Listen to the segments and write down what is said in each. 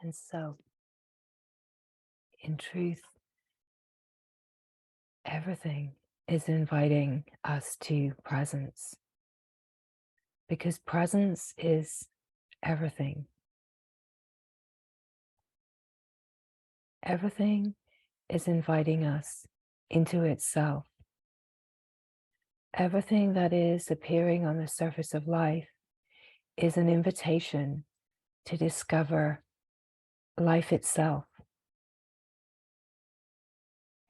And so, in truth, everything is inviting us to presence, because presence is everything. Everything is inviting us into itself. Everything that is appearing on the surface of life is an invitation to discover life itself.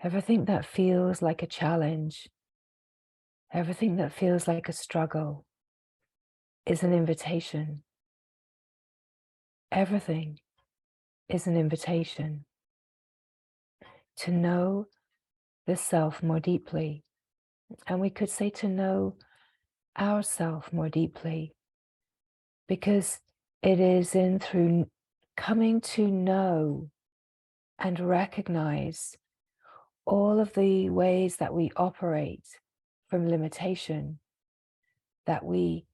Everything that feels like a challenge, everything that feels like a struggle is an invitation. Everything is an invitation to know the self more deeply. And we could say to know ourself more deeply, because it is in through coming to know and recognize all of the ways that we operate from limitation that we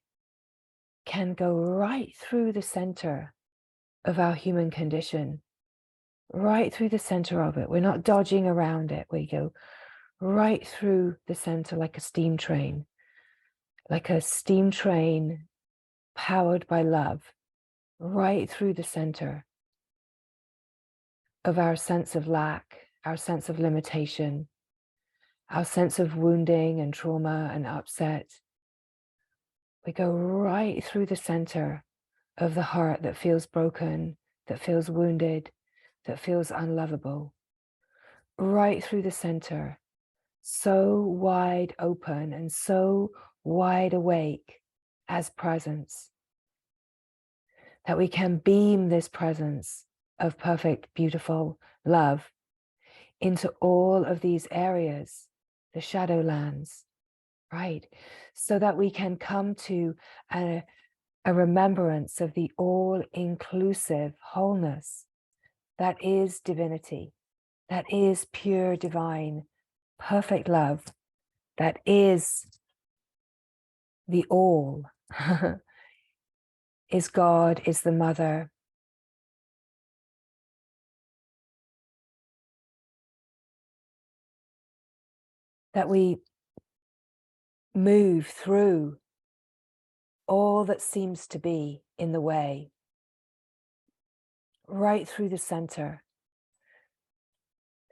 can go right through the center of our human condition, right through the center of it. We're not dodging around it. We go right through the center like a steam train powered by love, right through the center of our sense of lack, our sense of limitation, our sense of wounding and trauma and upset. We go right through the center of the heart that feels broken, that feels wounded, that feels unlovable. Right through the center, so wide open and so wide awake as presence, that we can beam this presence of perfect, beautiful love into all of these areas, the shadowlands, right? So that we can come to a remembrance of the all-inclusive wholeness that is divinity, that is pure divine, perfect love, that is the all, is God, is the mother. That we move through all that seems to be in the way, right through the center,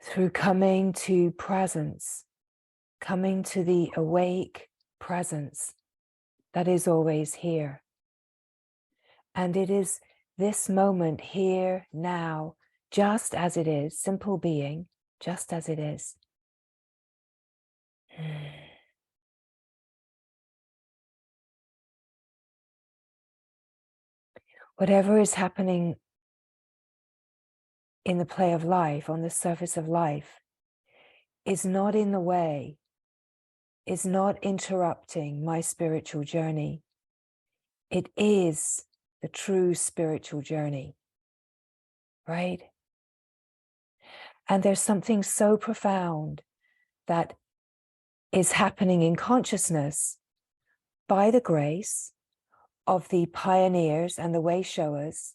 through coming to presence, coming to the awake presence that is always here. And it is this moment here, now, just as it is, simple being, just as it is. Whatever is happening in the play of life, on the surface of life, is not in the way, is not interrupting my spiritual journey. It is the true spiritual journey, right? And there's something so profound that is happening in consciousness by the grace of the pioneers and the way showers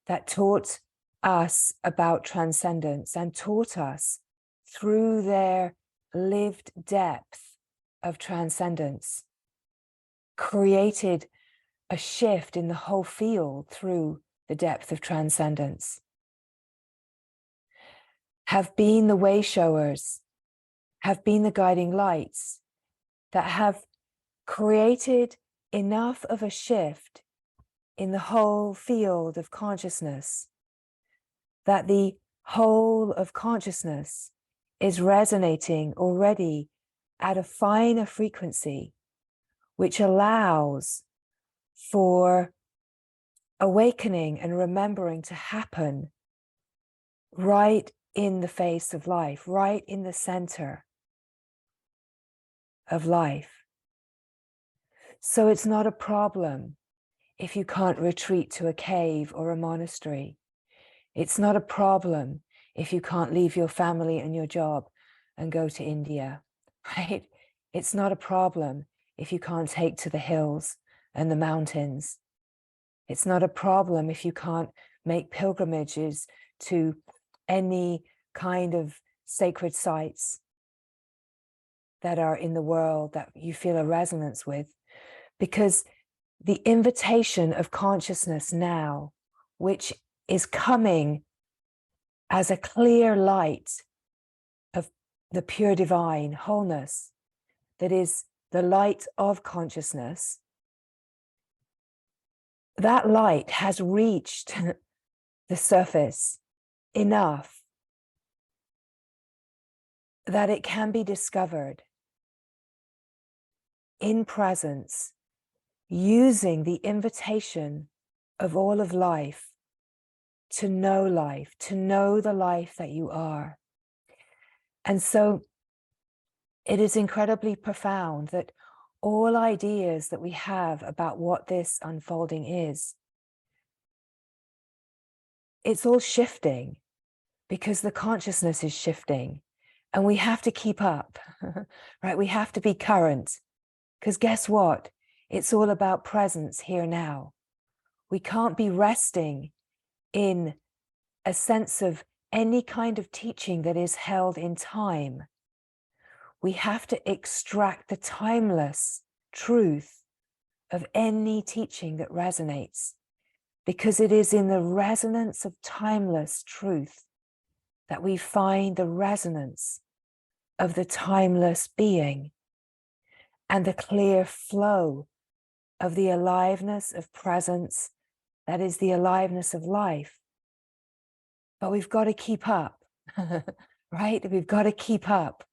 that taught us about transcendence and taught us through their lived depth of transcendence, created a shift in the whole field through the depth of transcendence, have been the way showers, have been the guiding lights that have created enough of a shift in the whole field of consciousness that the whole of consciousness is resonating already at a finer frequency, which allows for awakening and remembering to happen right in the face of life, right in the center of life. So it's not a problem if you can't retreat to a cave or a monastery. It's not a problem if you can't leave your family and your job and go to India, right? It's not a problem if you can't take to the hills and the mountains. It's not a problem if you can't make pilgrimages to any kind of sacred sites that are in the world that you feel a resonance with, because the invitation of consciousness now, which is coming as a clear light of the pure divine wholeness, that is the light of consciousness, that light has reached the surface enough that it can be discovered in presence, using the invitation of all of life to know the life that you are. And so it is incredibly profound that all ideas that we have about what this unfolding is, it's all shifting because the consciousness is shifting, and we have to keep up, right? We have to be current, because guess what? It's all about presence here now. We can't be resting in a sense of any kind of teaching that is held in time. We have to extract the timeless truth of any teaching that resonates, because it is in the resonance of timeless truth that we find the resonance of the timeless being and the clear flow of the aliveness of presence, that is the aliveness of life. But we've got to keep up, right? We've got to keep up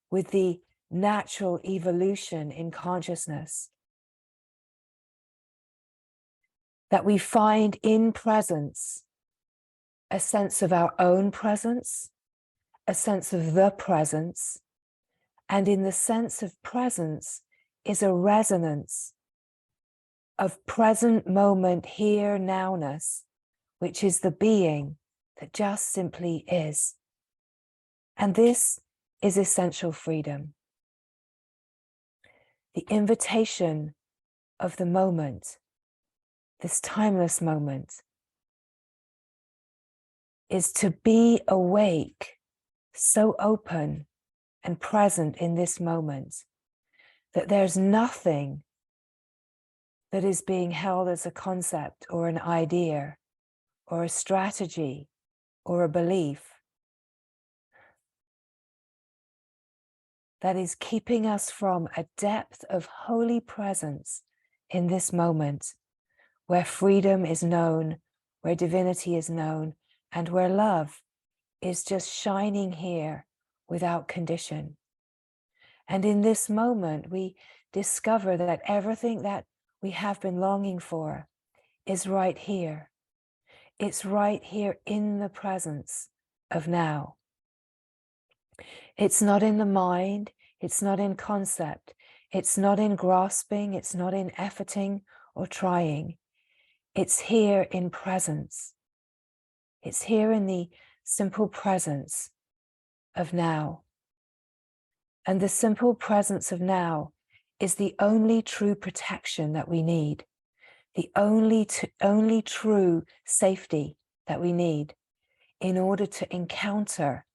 with the natural evolution in consciousness, that we find in presence a sense of our own presence, a sense of the presence, and in the sense of presence is a resonance of present moment here nowness, which is the being that just simply is. And this is essential freedom. The invitation of the moment, this timeless moment, is to be awake, so open and present in this moment, that there's nothing that is being held as a concept or an idea or a strategy or a belief that is keeping us from a depth of holy presence in this moment, where freedom is known, where divinity is known, and where love is just shining here without condition. And in this moment, we discover that everything that we have been longing for is right here. It's right here in the presence of now. It's not in the mind, it's not in concept, it's not in grasping, it's not in efforting or trying. It's here in presence. It's here in the simple presence of now. And the simple presence of now is the only true protection that we need, the only true safety that we need in order to encounter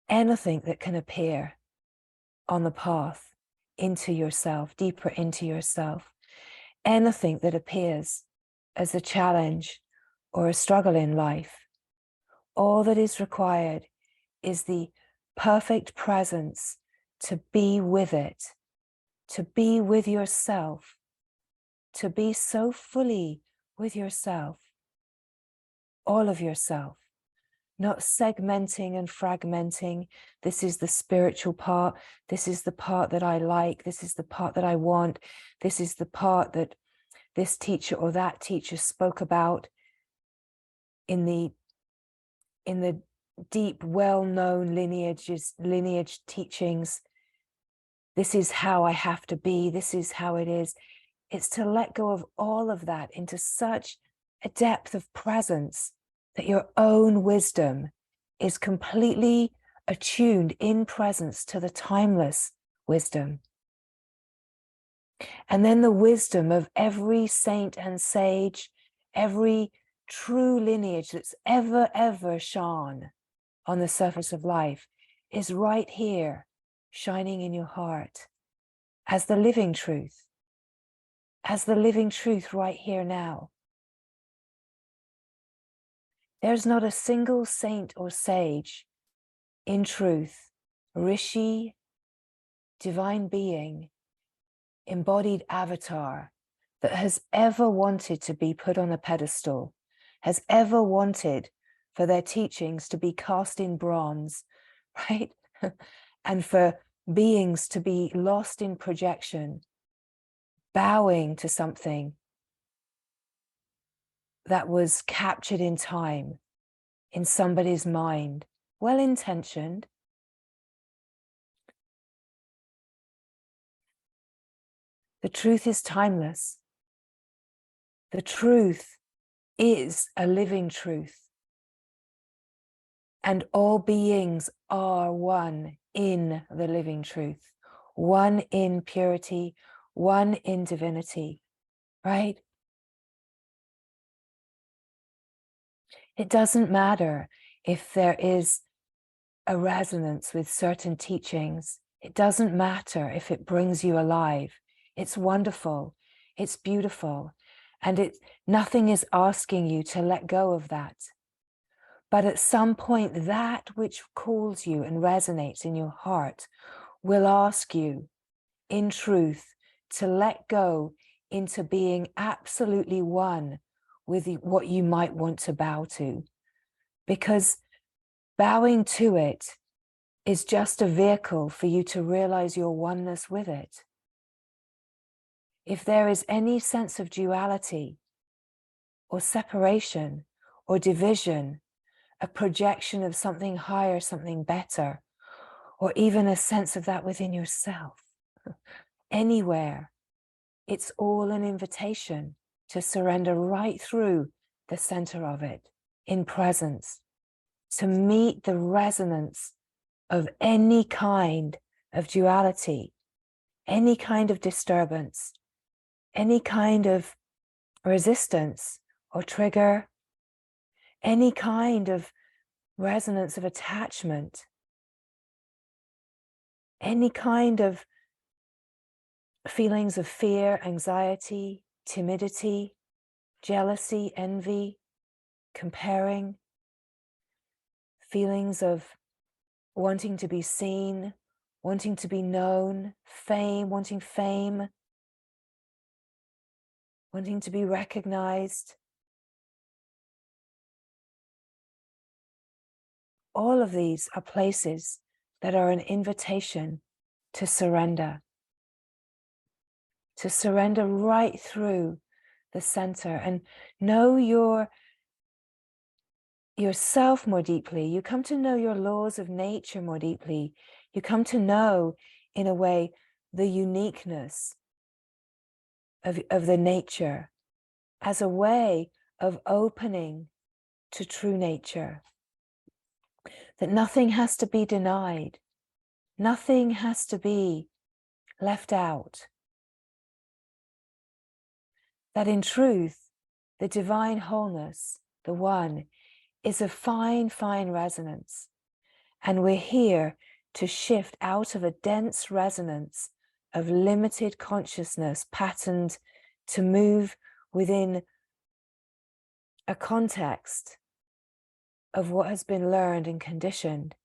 anything that can appear on the path into yourself, deeper into yourself, anything that appears as a challenge or a struggle in life. All that is required is the perfect presence to be with it, to be with yourself, to be so fully with yourself, all of yourself, not segmenting and fragmenting. This is the spiritual part. This is the part that I like. This is the part that I want. This is the part that this teacher or that teacher spoke about in the deep, well-known lineage teachings. This is how I have to be. This is how it is. It's to let go of all of that into such a depth of presence that your own wisdom is completely attuned in presence to the timeless wisdom. And then the wisdom of every saint and sage, every true lineage that's ever shone on the surface of life is right here, shining in your heart as the living truth right here now. There's not a single saint or sage in truth, rishi, divine being, embodied avatar that has ever wanted to be put on a pedestal, has ever wanted for their teachings to be cast in bronze, right? And for beings to be lost in projection, bowing to something that was captured in time, in somebody's mind, well-intentioned. The truth is timeless. The truth is a living truth. And all beings are one in the living truth, one in purity, one in divinity, right? It doesn't matter if there is a resonance with certain teachings. It doesn't matter if it brings you alive. It's wonderful. It's beautiful. And nothing is asking you to let go of that. But at some point, that which calls you and resonates in your heart will ask you, in truth, to let go into being absolutely one with what you might want to bow to. Because bowing to it is just a vehicle for you to realize your oneness with it. If there is any sense of duality or separation or division, a projection of something higher, something better, or even a sense of that within yourself, anywhere, it's all an invitation to surrender right through the center of it, in presence, to meet the resonance of any kind of duality, any kind of disturbance, any kind of resistance or trigger, any kind of resonance of attachment, any kind of feelings of fear, anxiety, timidity, jealousy, envy, comparing, feelings of wanting to be seen, wanting to be known, wanting fame, wanting to be recognized. All of these are places that are an invitation to surrender right through the center and know yourself more deeply. You come to know your laws of nature more deeply. You come to know, in a way, the uniqueness of the nature as a way of opening to true nature. That nothing has to be denied. Nothing has to be left out. That in truth, the divine wholeness, the one, is a fine resonance. And we're here to shift out of a dense resonance of limited consciousness patterned to move within a context of what has been learned and conditioned,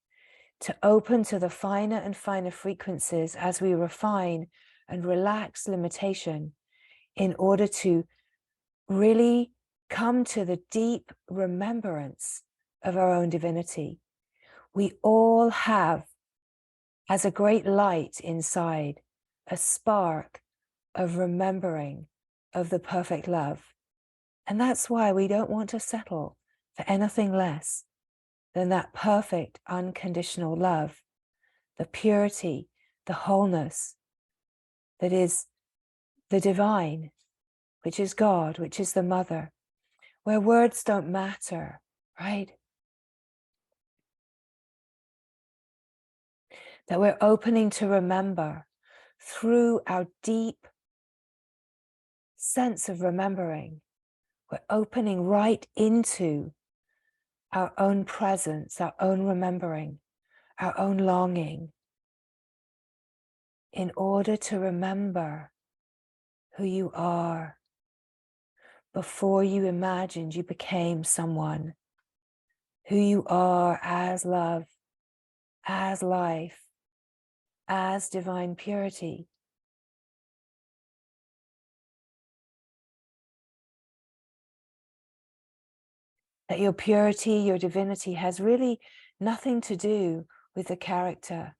to open to the finer and finer frequencies as we refine and relax limitation in order to really come to the deep remembrance of our own divinity. We all have, as a great light inside, a spark of remembering of the perfect love. And that's why we don't want to settle for anything less than that perfect, unconditional love, the purity, the wholeness that is the divine, which is God, which is the mother, where words don't matter, right? That we're opening to remember through our deep sense of remembering, We're opening right into our own presence, our own remembering, our own longing, in order to remember who you are before you imagined you became someone, who you are as love, as life, as divine purity. That your purity, your divinity has really nothing to do with the character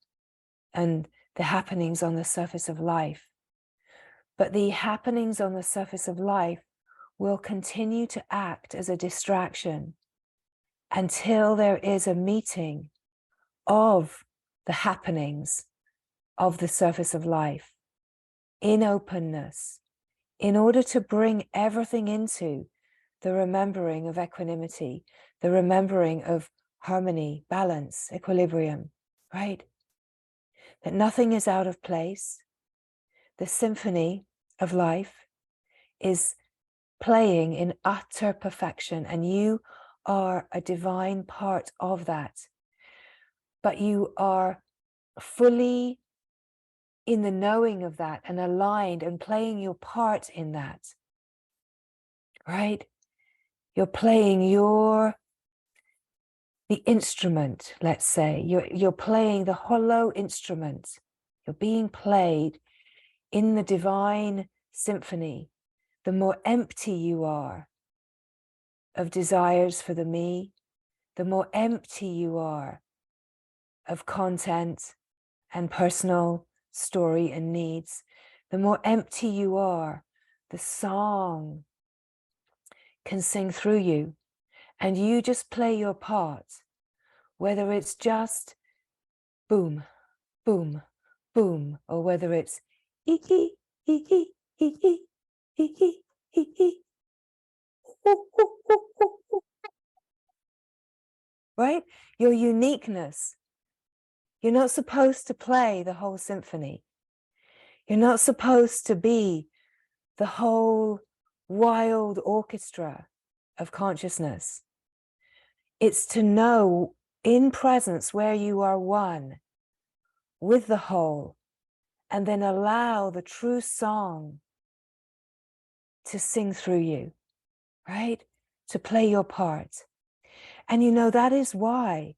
and the happenings on the surface of life. But the happenings on the surface of life will continue to act as a distraction until there is a meeting of the happenings of the surface of life in openness, in order to bring everything into the remembering of equanimity, the remembering of harmony, balance, equilibrium, right? That nothing is out of place. The symphony of life is playing in utter perfection, and you are a divine part of that. But you are fully in the knowing of that and aligned and playing your part in that, right? You're playing the instrument, let's say. You're playing the hollow instrument. You're being played in the divine symphony. The more empty you are of desires for the me, the more empty you are of content and personal story and needs, the more empty you are, the song can sing through you, and you just play your part, whether it's just boom, boom, boom, or whether it's ee, ee, ee, ee, ee, ee, ee, ee, right? Your uniqueness. You're not supposed to play the whole symphony. You're not supposed to be the whole wild orchestra of consciousness. It's to know in presence where you are one with the whole, and then allow the true song to sing through you, right? To play your part. And you know, that is why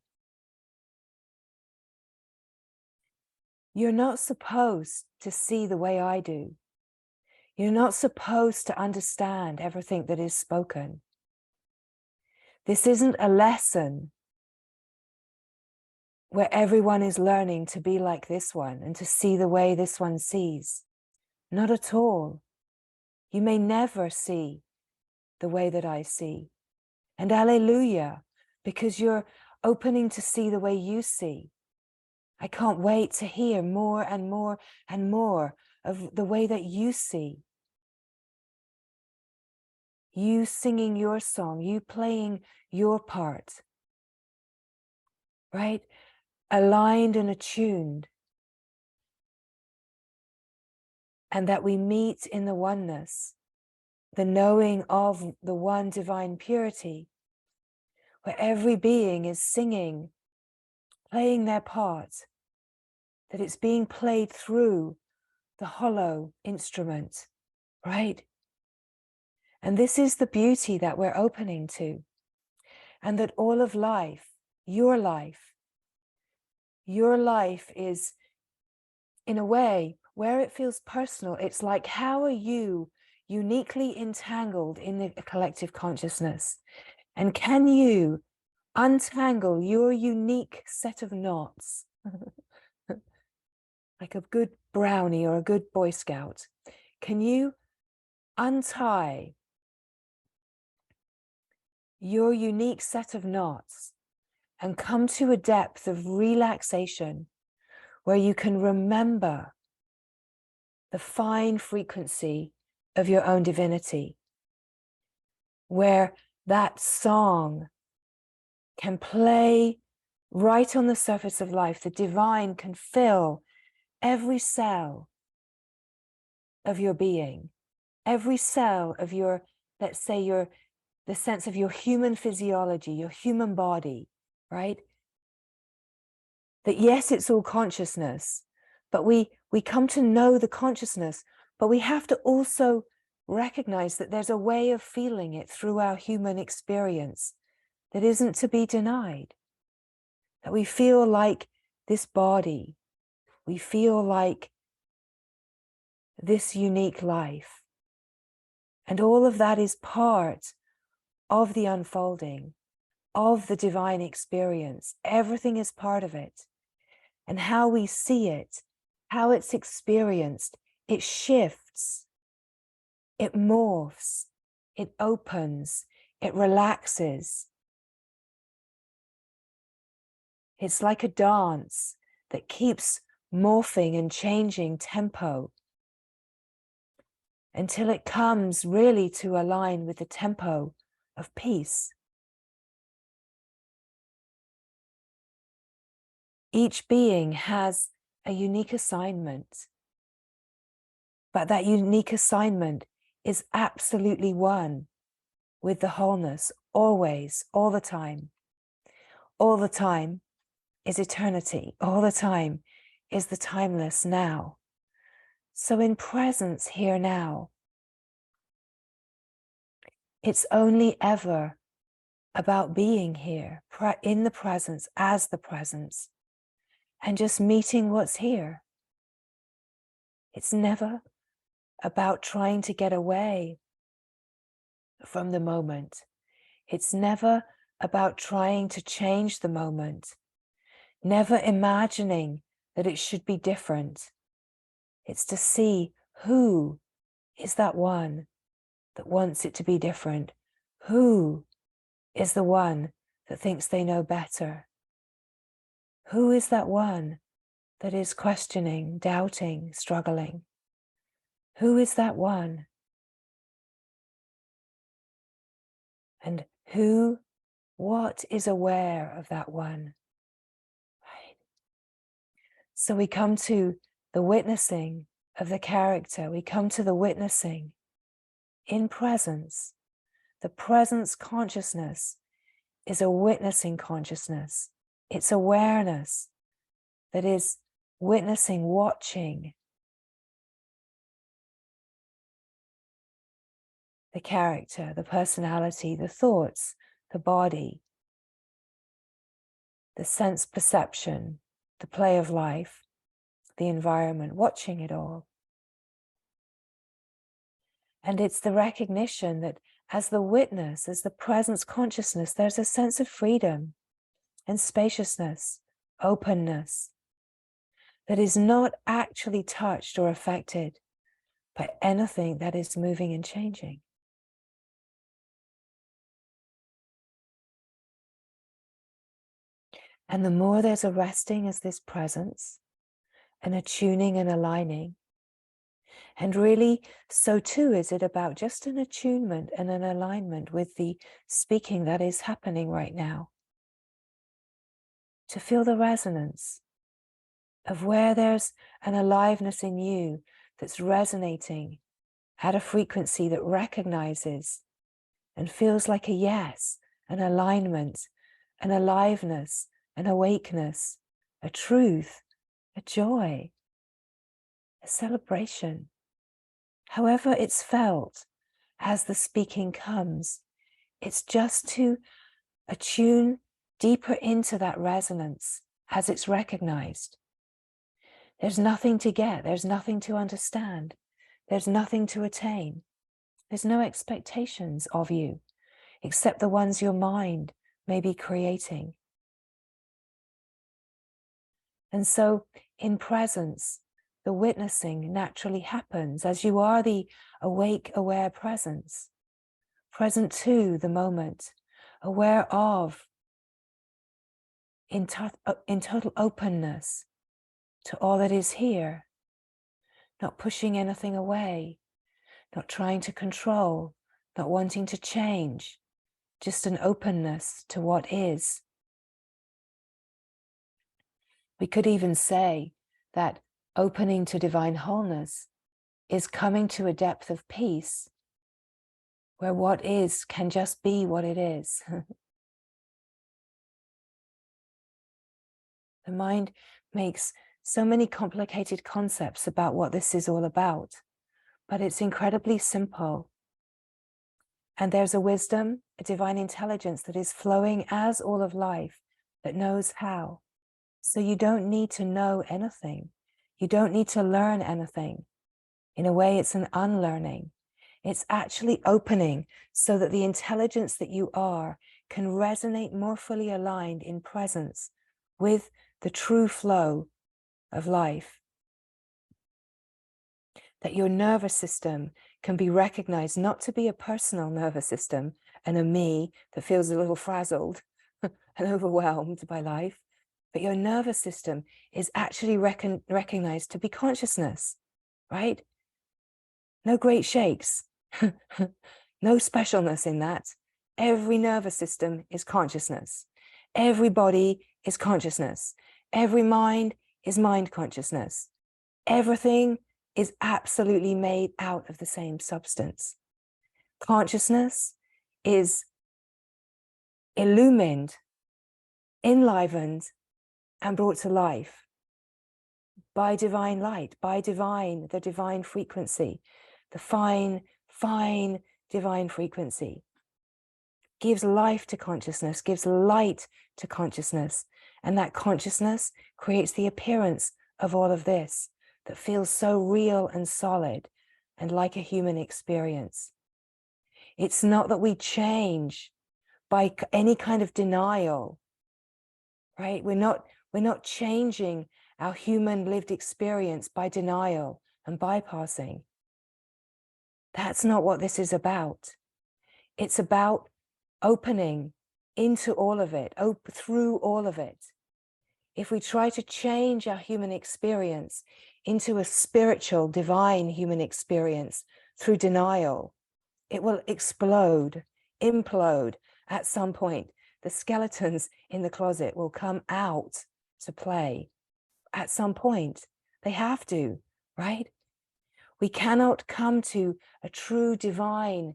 you're not supposed to see the way I do. You're not supposed to understand everything that is spoken. This isn't a lesson where everyone is learning to be like this one and to see the way this one sees. Not at all. You may never see the way that I see. And alleluia, because you're opening to see the way you see. I can't wait to hear more and more and more of the way that you see. You singing your song, you playing your part, right? Aligned and attuned. And that we meet in the oneness, the knowing of the one divine purity, where every being is singing, playing their part, that it's being played through the hollow instrument, right? And this is the beauty that we're opening to. And that all of life, your life is, in a way, where it feels personal. It's like, how are you uniquely entangled in the collective consciousness? And can you untangle your unique set of knots? Like a good brownie or a good Boy Scout. Can you untie your unique set of knots and come to a depth of relaxation where you can remember the fine frequency of your own divinity, where that song can play right on the surface of life? The divine can fill every cell of your being, every cell of your let's say the sense of your human physiology, your human body, right? That yes, it's all consciousness, but we come to know the consciousness, but we have to also recognize that there's a way of feeling it through our human experience that isn't to be denied. That we feel like this body, we feel like this unique life. And all of that is part of the unfolding, of the divine experience. Everything is part of it. And how we see it, how it's experienced, it shifts, it morphs, it opens, it relaxes. It's like a dance that keeps morphing and changing tempo until it comes really to align with the tempo of peace. Each being has a unique assignment, but that unique assignment is absolutely one with the wholeness, always, all the time. All the time is eternity. All the time is the timeless now. So in presence here now, it's only ever about being here, in the presence, as the presence, and just meeting what's here. It's never about trying to get away from the moment. It's never about trying to change the moment, never imagining that it should be different. It's to see who is that one that wants it to be different. Who is the one that thinks they know better? Who is that one that is questioning, doubting, struggling? Who is that one? And what is aware of that one? Right. So we come to the witnessing of the character. We come to the witnessing in presence. The presence consciousness is a witnessing consciousness. It's awareness that is witnessing, watching the character, the personality, the thoughts, the body, the sense perception, the play of life, the environment, watching it all. And it's the recognition that as the witness, as the presence consciousness, there's a sense of freedom and spaciousness, openness, that is not actually touched or affected by anything that is moving and changing. And the more there's a resting as this presence, and a tuning and aligning, and really, so too is it about just an attunement and an alignment with the speaking that is happening right now. To feel the resonance of where there's an aliveness in you that's resonating at a frequency that recognizes and feels like a yes, an alignment, an aliveness, an awakeness, a truth, a joy, a celebration. However it's felt as the speaking comes, it's just to attune deeper into that resonance as it's recognized. There's nothing to get, there's nothing to understand, there's nothing to attain. There's no expectations of you except the ones your mind may be creating. And so in presence, the witnessing naturally happens as you are the awake, aware presence, present to the moment, aware of, in total openness to all that is here, not pushing anything away, not trying to control, not wanting to change, just an openness to what is. We could even say that opening to divine wholeness is coming to a depth of peace where what is can just be what it is. The mind makes so many complicated concepts about what this is all about, but it's incredibly simple. And there's a wisdom, a divine intelligence that is flowing as all of life that knows how. So you don't need to know anything. You don't need to learn anything. In a way, it's an unlearning. It's actually opening so that the intelligence that you are can resonate more fully aligned in presence with the true flow of life. That your nervous system can be recognized not to be a personal nervous system and a me that feels a little frazzled and overwhelmed by life, but your nervous system is actually recognized to be consciousness, right? No great shakes, no specialness in that. Every nervous system is consciousness. Every body is consciousness. Every mind is mind consciousness. Everything is absolutely made out of the same substance. Consciousness is illumined, enlivened, and brought to life by divine light, by the divine frequency, the fine divine frequency. Gives life to consciousness, gives light to consciousness, and that consciousness creates the appearance of all of this that feels so real and solid and like a human experience. It's not that we change by any kind of denial, right? We're not changing our human lived experience by denial and bypassing. That's not what this is about. It's about opening into all of it, through all of it. If we try to change our human experience into a spiritual, divine human experience through denial, it will explode, implode at some point. The skeletons in the closet will come out to play at some point. They have to, right? We cannot come to a true divine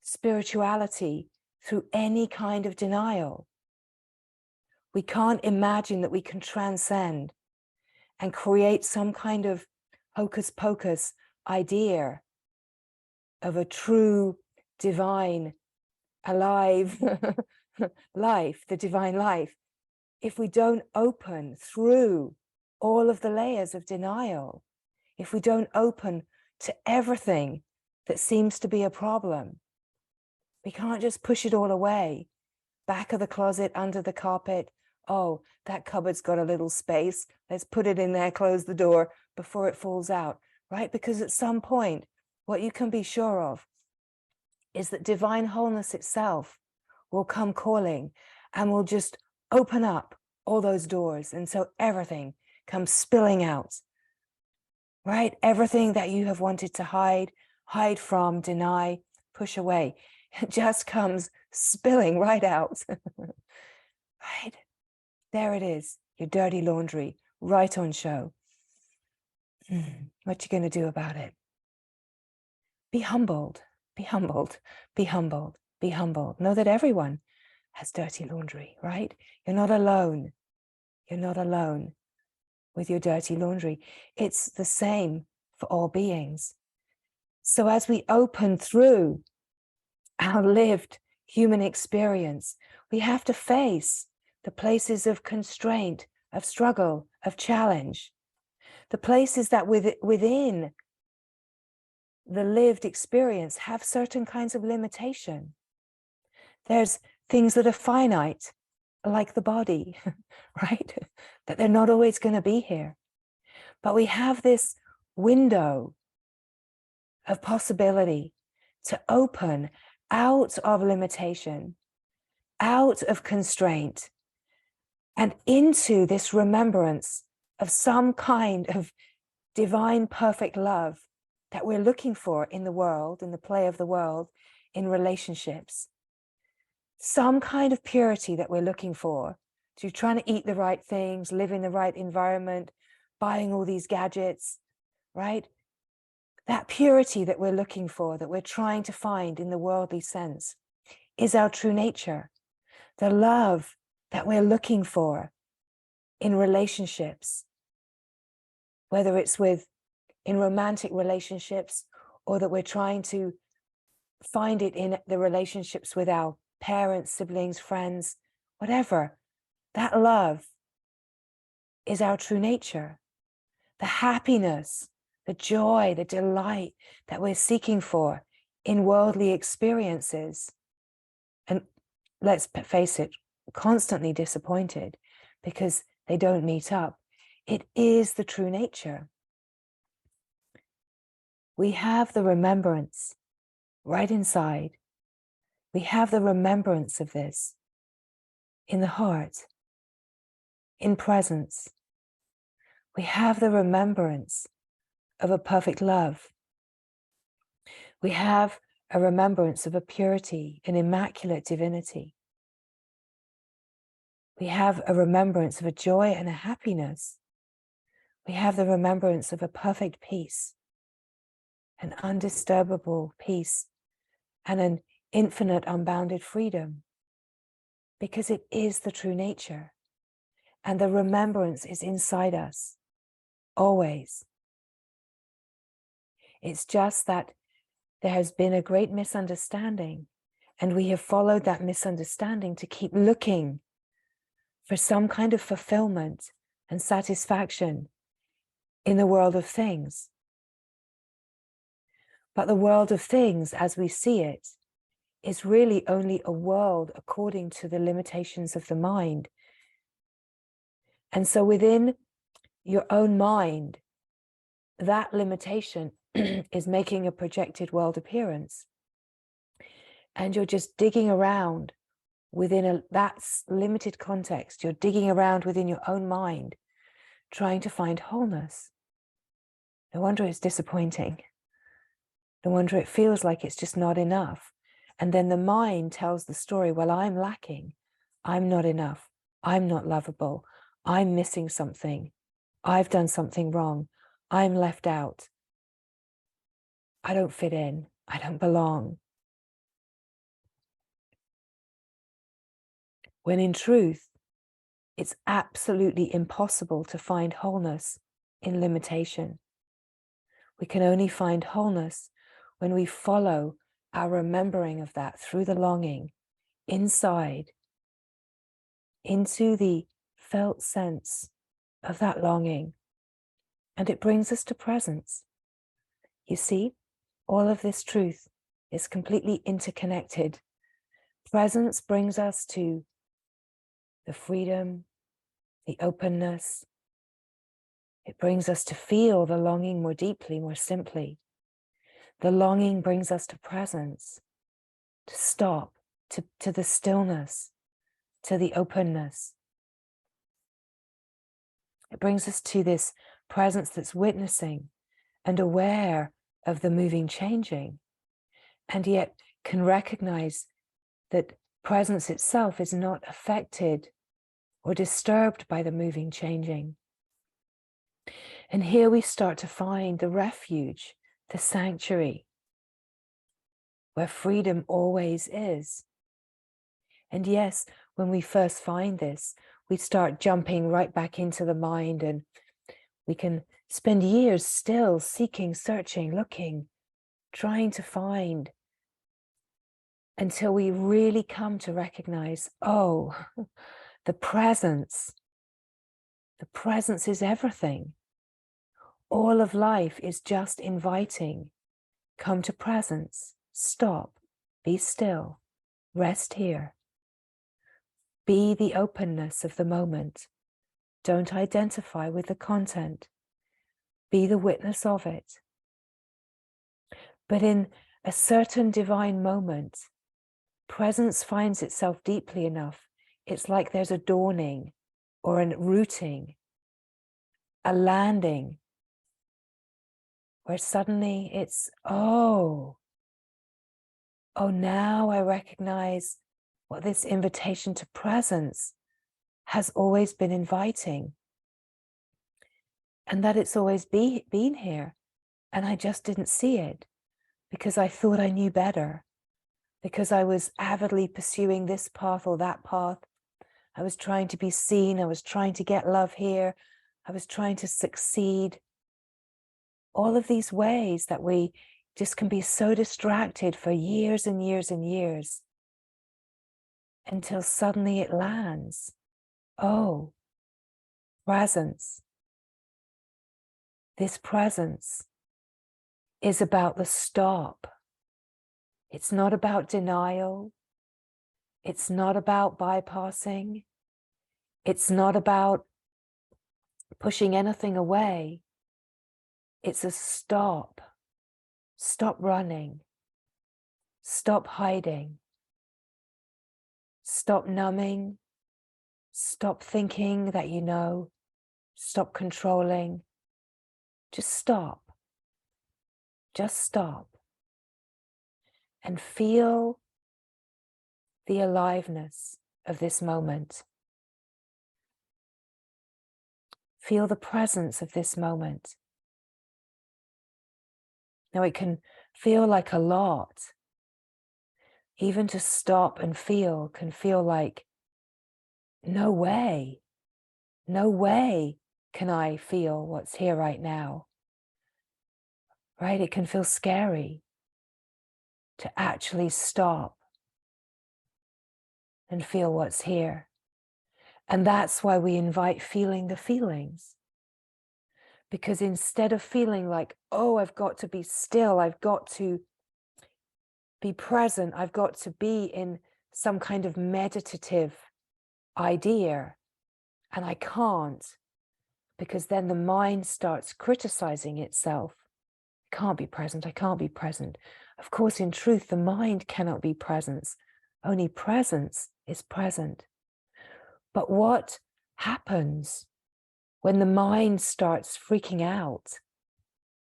spirituality through any kind of denial. We can't imagine that we can transcend and create some kind of hocus pocus idea of a true divine alive life, the divine life, if we don't open through all of the layers of denial, if we don't open to everything that seems to be a problem. We can't just push it all away. Back of the closet, under the carpet. Oh, that cupboard's got a little space. Let's put it in there, close the door before it falls out, right? Because at some point, what you can be sure of is that divine wholeness itself will come calling and will just open up all those doors. And so everything comes spilling out, right? Everything that you have wanted to hide from, deny, push away, it just comes spilling right out. Right? There it is, your dirty laundry, right on show. What you going to do about it? Be humbled, be humbled, be humbled, be humbled. Know that everyone has dirty laundry, right? You're not alone. You're not alone with your dirty laundry. It's the same for all beings. So as we open through our lived human experience, we have to face the places of constraint, of struggle, of challenge, the places that within the lived experience have certain kinds of limitation. There's things that are finite, like the body, right? That they're not always going to be here. But we have this window of possibility to open out of limitation, out of constraint, and into this remembrance of some kind of divine perfect love that we're looking for in the world, in the play of the world, in relationships. Some kind of purity that we're looking for. So you're trying to eat the right things, live in the right environment, buying all these gadgets, right? That purity that we're looking for, that we're trying to find in the worldly sense, is our true nature. The love that we're looking for in relationships, whether it's in romantic relationships, or that we're trying to find it in the relationships with our parents, siblings, friends, whatever, that love is our true nature. The happiness, the joy, the delight that we're seeking for in worldly experiences. And let's face it, constantly disappointed because they don't meet up. It is the true nature. We have the remembrance right inside. We have the remembrance of this in the heart, in presence. We have the remembrance of a perfect love. We have a remembrance of a purity, an immaculate divinity. We have a remembrance of a joy and a happiness. We have the remembrance of a perfect peace, an undisturbable peace, and an infinite, unbounded freedom, because it is the true nature. And the remembrance is inside us, always. It's just that there has been a great misunderstanding, and we have followed that misunderstanding to keep looking for some kind of fulfillment and satisfaction in the world of things. But the world of things, as we see it, is really only a world according to the limitations of the mind. And so within your own mind, that limitation is making a projected world appearance. And you're just digging around within that limited context. You're digging around within your own mind, trying to find wholeness. No wonder it's disappointing. No wonder it feels like it's just not enough. And then the mind tells the story, well, I'm lacking. I'm not enough. I'm not lovable. I'm missing something. I've done something wrong. I'm left out. I don't fit in. I don't belong. When in truth, it's absolutely impossible to find wholeness in limitation. We can only find wholeness when we follow our remembering of that through the longing inside into the felt sense of that longing. And it brings us to presence. You see, all of this truth is completely interconnected. Presence brings us to the freedom, the openness. It brings us to feel the longing more deeply, more simply. The longing brings us to presence, to stop, to the stillness, to the openness. It brings us to this presence that's witnessing and aware of the moving, changing, and yet can recognize that presence itself is not affected or disturbed by the moving, changing. And here we start to find the refuge, the sanctuary, where freedom always is. And yes, when we first find this, we start jumping right back into the mind, and we can spend years still seeking, searching, looking, trying to find, until we really come to recognize, oh, the presence is everything. All of life is just inviting. Come to presence, stop, be still, rest here. Be the openness of the moment. Don't identify with the content. Be the witness of it. But in a certain divine moment, presence finds itself deeply enough. It's like there's a dawning or a rooting, a landing, where suddenly it's, oh, now I recognize what this invitation to presence has always been inviting. And that it's always been here. And I just didn't see it because I thought I knew better, because I was avidly pursuing this path or that path. I was trying to be seen. I was trying to get love here. I was trying to succeed. All of these ways that we just can be so distracted for years and years and years until suddenly it lands. Oh, presence. This presence is about the stop. It's not about denial. It's not about bypassing. It's not about pushing anything away. It's a stop. Stop running. Stop hiding. Stop numbing. Stop thinking that you know. Stop controlling. Just stop. Just stop. And feel the aliveness of this moment. Feel the presence of this moment. Now it can feel like a lot. Even to stop and feel can feel like, no way can I feel what's here right now. Right? It can feel scary to actually stop and feel what's here. And that's why we invite feeling the feelings. Because instead of feeling like, oh, I've got to be still, I've got to be present, I've got to be in some kind of meditative idea, and I can't, because then the mind starts criticizing itself. I can't be present, I can't be present. Of course, in truth, the mind cannot be presence. Only presence is present. But what happens when the mind starts freaking out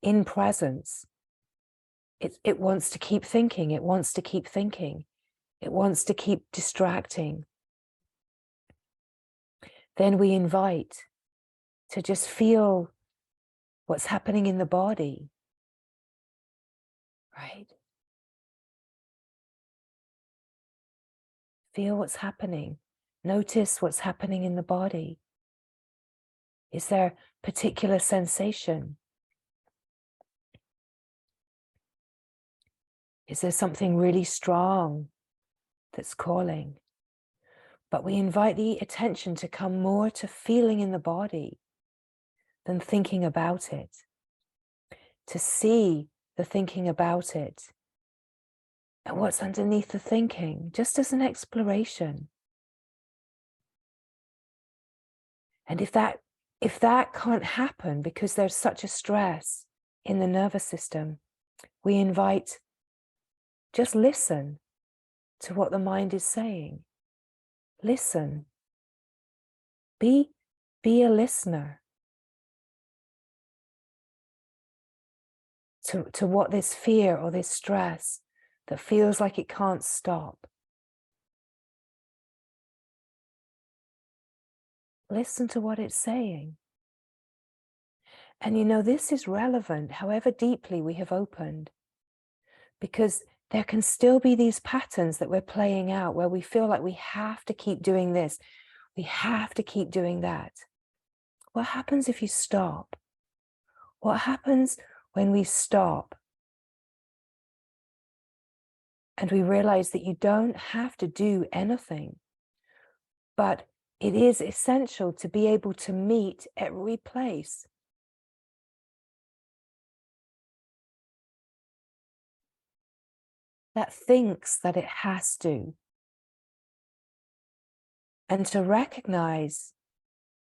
in presence? It wants to keep thinking, it wants to keep thinking, it wants to keep distracting. Then we invite to just feel what's happening in the body, right? Feel what's happening. Notice what's happening in the body. Is there particular sensation? Is there something really strong that's calling? But we invite the attention to come more to feeling in the body than thinking about it, to see the thinking about it and what's underneath the thinking, just as an exploration. And if that can't happen because there's such a stress in the nervous system, we invite, just listen to what the mind is saying. Listen. Be a listener to what this fear or this stress that feels like it can't stop. Listen to what it's saying. And you know, this is relevant however deeply we have opened, because there can still be these patterns that we're playing out where we feel like we have to keep doing this, we have to keep doing that. What happens if you stop? What happens when we stop and we realize that you don't have to do anything, but it is essential to be able to meet every place that thinks that it has to, and to recognize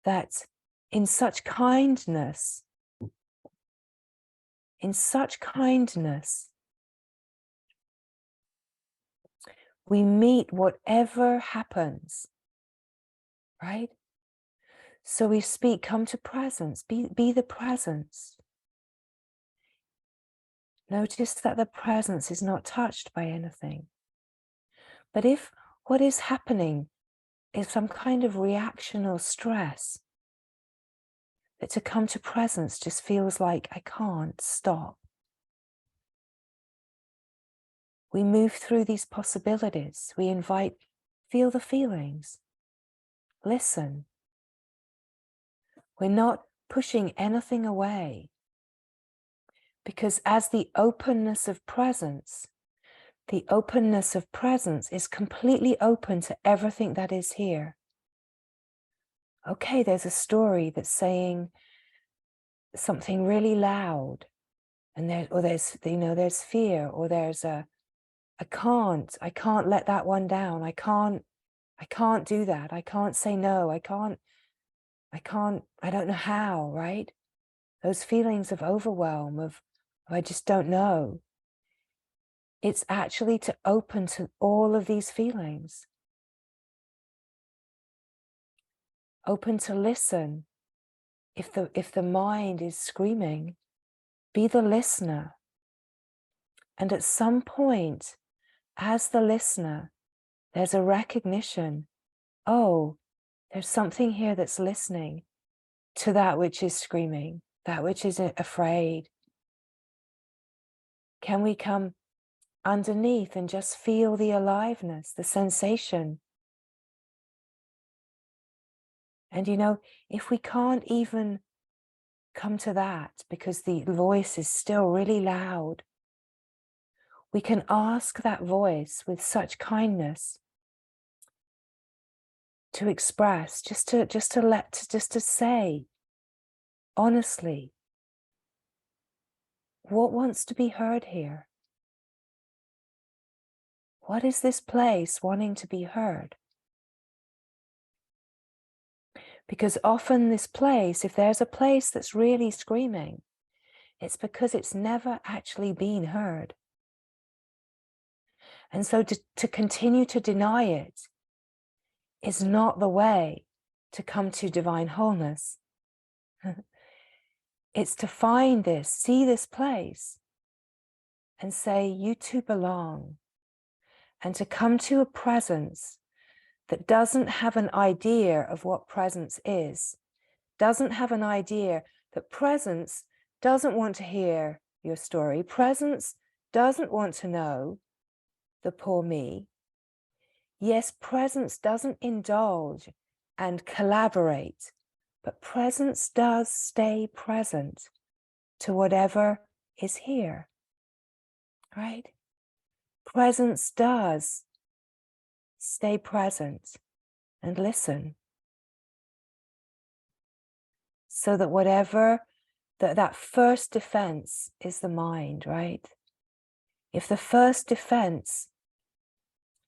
that in such kindness, we meet whatever happens, right? So we speak, come to presence, be the presence. Notice that the presence is not touched by anything. But if what is happening is some kind of reaction or stress, that to come to presence just feels like I can't stop. We move through these possibilities. We invite, feel the feelings. Listen. We're not pushing anything away. Because as the openness of presence is completely open to everything that is here. Okay, there's a story that's saying something really loud, and there's fear, or there's I can't let that one down. I can't do that. I can't say no. I don't know how, right? Those feelings of overwhelm, of I just don't know. It's actually to open to all of these feelings. Open to listen. If the mind is screaming, be the listener. And at some point, as the listener, there's a recognition, oh, there's something here that's listening to that which is screaming, that which is afraid. Can we come underneath and just feel the aliveness, the sensation? And if we can't even come to that because the voice is still really loud, we can ask that voice with such kindness to express, just to say honestly, what wants to be heard here? What is this place wanting to be heard? Because often this place, if there's a place that's really screaming, it's because it's never actually been heard. And so to continue to deny it is not the way to come to divine wholeness. It's to find this, see this place, and say, you two belong. And to come to a presence that doesn't have an idea of what presence is, doesn't have an idea that presence doesn't want to hear your story. Presence doesn't want to know the poor me. Yes, presence doesn't indulge and collaborate, but presence does stay present to whatever is here, right? Presence does stay present and listen. So that whatever, that first defense is the mind, right? If the first defense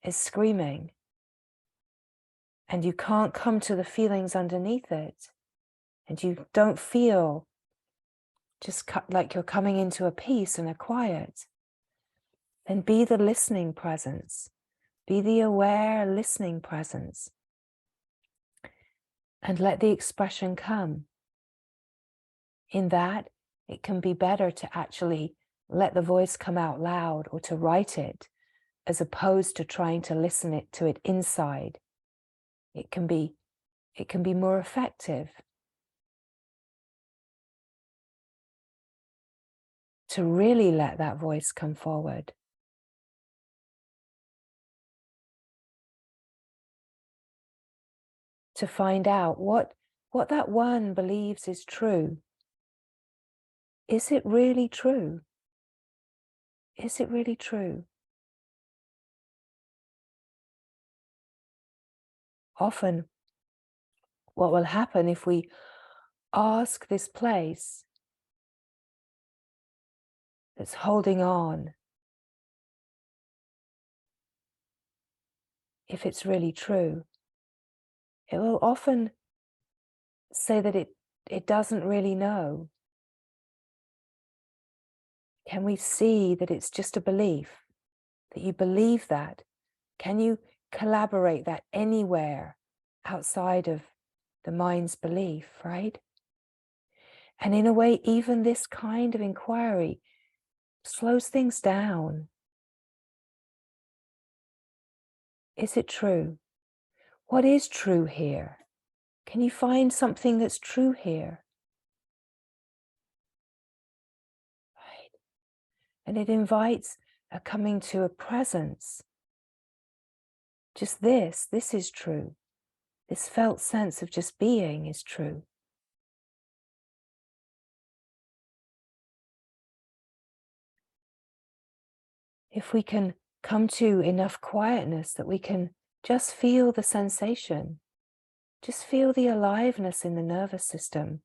is screaming and you can't come to the feelings underneath it, and you don't feel just like you're coming into a peace and a quiet, then be the listening presence. Be the aware listening presence. And let the expression come. In that, it can be better to actually let the voice come out loud or to write it, as opposed to trying to listen to it inside. It can be more effective to really let that voice come forward. To find out what that one believes is true. Is it really true? Is it really true? Often, what will happen if we ask this place that's holding on, if it's really true, it will often say that it doesn't really know. Can we see that it's just a belief, that you believe that? Can you collaborate that anywhere outside of the mind's belief, right? And in a way, even this kind of inquiry slows things down. Is it true? What is true here? Can you find something that's true here? Right. And it invites a coming to a presence. Just this is true. This felt sense of just being is true. If we can come to enough quietness that we can just feel the sensation, just feel the aliveness in the nervous system,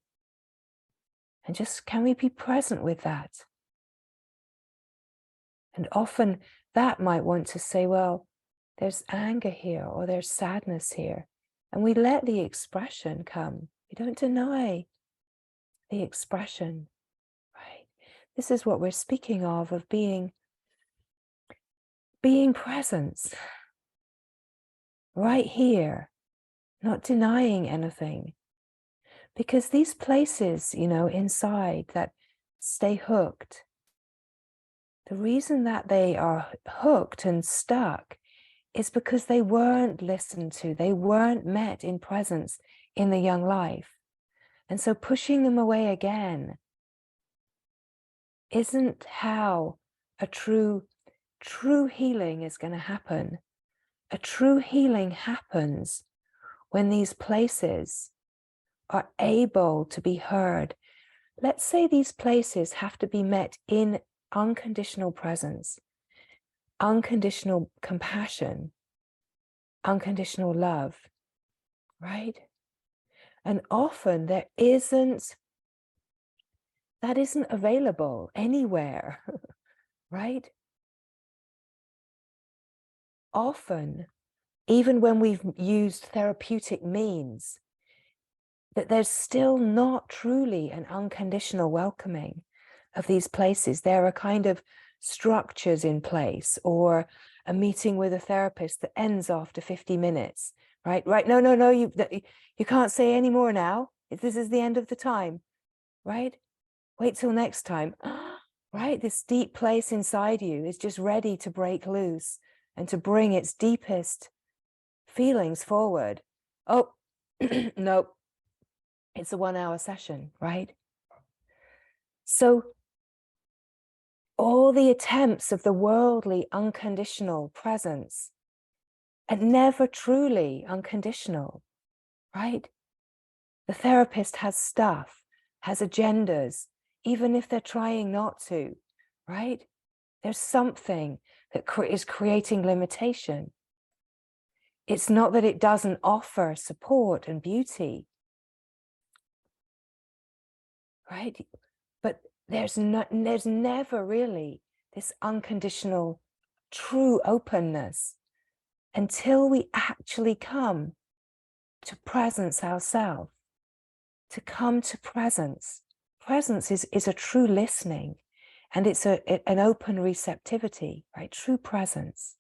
and just, can we be present with that? And often that might want to say, well, there's anger here or there's sadness here. And we let the expression come. We don't deny the expression, right? This is what we're speaking of being presence, right here, not denying anything. Because these places, you know, inside that stay hooked, the reason that they are hooked and stuck is because they weren't listened to, they weren't met in presence in the young life. And so pushing them away again isn't how a true healing is going to happen. A true healing happens when these places are able to be heard. Let's say these places have to be met in unconditional presence, unconditional compassion, unconditional love, right? And often that isn't available anywhere, right? Often, even when we've used therapeutic means, that there's still not truly an unconditional welcoming of these places. There are kind of structures in place, or a meeting with a therapist that ends after 50 minutes, right? No, you can't say any more now. This is the end of the time, right? Wait till next time, right? This deep place inside you is just ready to break loose and to bring its deepest feelings forward. Oh, no, it's a 1 hour session, right? So all the attempts of the worldly unconditional presence are never truly unconditional, right? The therapist has stuff, has agendas, even if they're trying not to, right? There's something that is creating limitation. It's not that it doesn't offer support and beauty, right? But there's never really this unconditional, true openness until we actually come to presence ourselves, to come to presence. Presence is a true listening, and it's an open receptivity, right? True presence.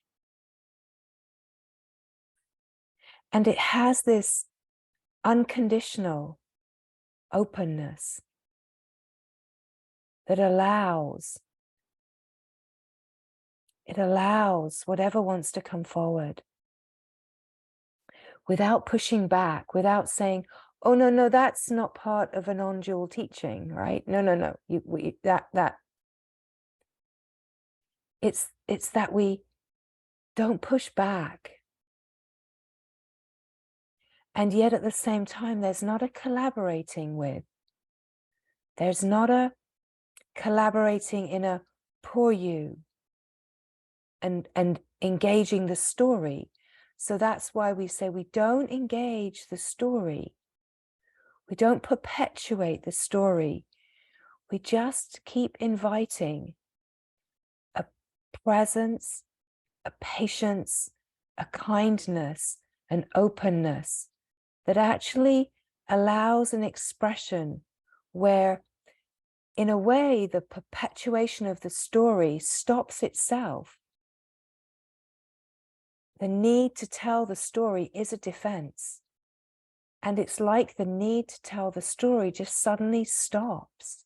And it has this unconditional openness that allows whatever wants to come forward without pushing back, without saying, oh, no, that's not part of a non-dual teaching, right? No. It's that we don't push back. And yet at the same time, there's not a collaborating with. There's not a collaborating in a pour you and engaging the story. So that's why we say we don't engage the story. We don't perpetuate the story. We just keep inviting a presence, a patience, a kindness, an openness that actually allows an expression where, in a way, the perpetuation of the story stops itself. The need to tell the story is a defense. And it's like the need to tell the story just suddenly stops.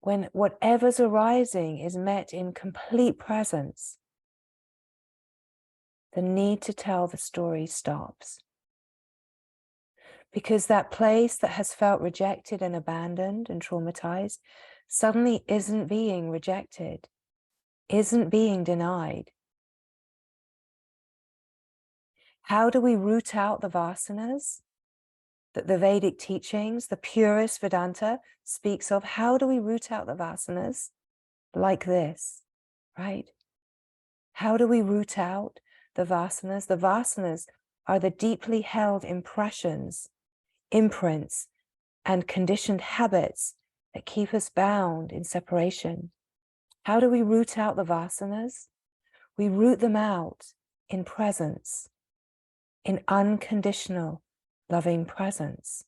When whatever's arising is met in complete presence, the need to tell the story stops. Because that place that has felt rejected and abandoned and traumatized suddenly isn't being rejected, isn't being denied. How do we root out the vasanas that the Vedic teachings, the purest Vedanta speaks of? How do we root out the vasanas? Like this, right? How do we root out the vasanas? The vasanas are the deeply held impressions, imprints, and conditioned habits that keep us bound in separation. How do we root out the vasanas? We root them out in presence, in unconditional, loving presence.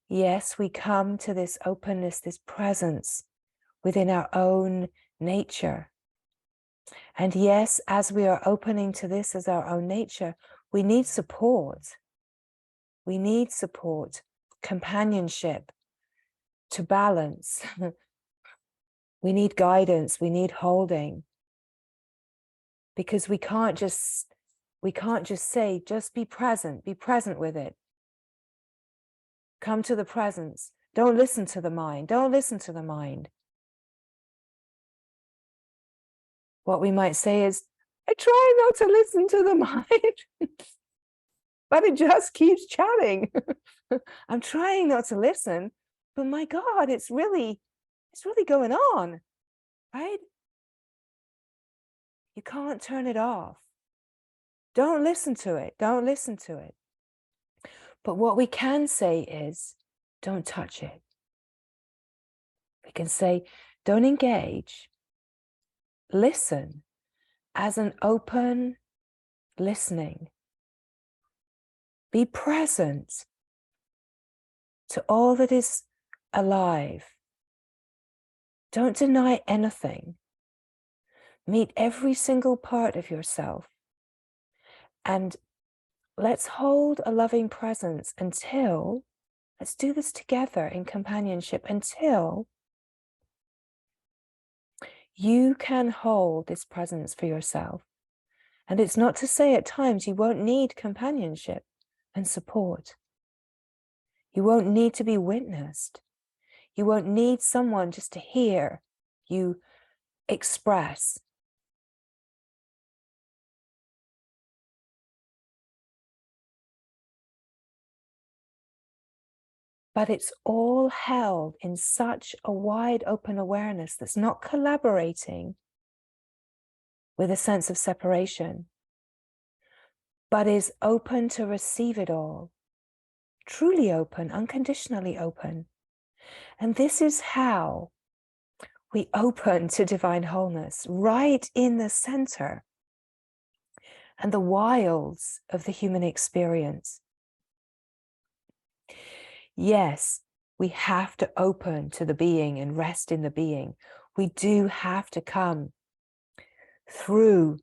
Yes, we come to this openness, this presence within our own nature. And yes, as we are opening to this as our own nature, we need support. We need support, companionship to balance. We need guidance, we need holding. Because we can't just say, just be present with it. Come to the presence. Don't listen to the mind. Don't listen to the mind. What we might say is, I try not to listen to the mind, but it just keeps chatting. I'm trying not to listen, but my God, it's really going on, right? You can't turn it off. Don't listen to it. Don't listen to it. But what we can say is, don't touch it. We can say, don't engage. Listen as an open listening. Be present to all that is alive. Don't deny anything. Meet every single part of yourself. And let's hold a loving presence until, let's do this together in companionship, until you can hold this presence for yourself. And it's not to say at times you won't need companionship and support. You won't need to be witnessed. You won't need someone just to hear you express. But it's all held in such a wide open awareness that's not collaborating with a sense of separation, but is open to receive it all, truly open, unconditionally open. And this is how we open to divine wholeness, right in the center and the wilds of the human experience. Yes, we have to open to the being and rest in the being. We do have to come through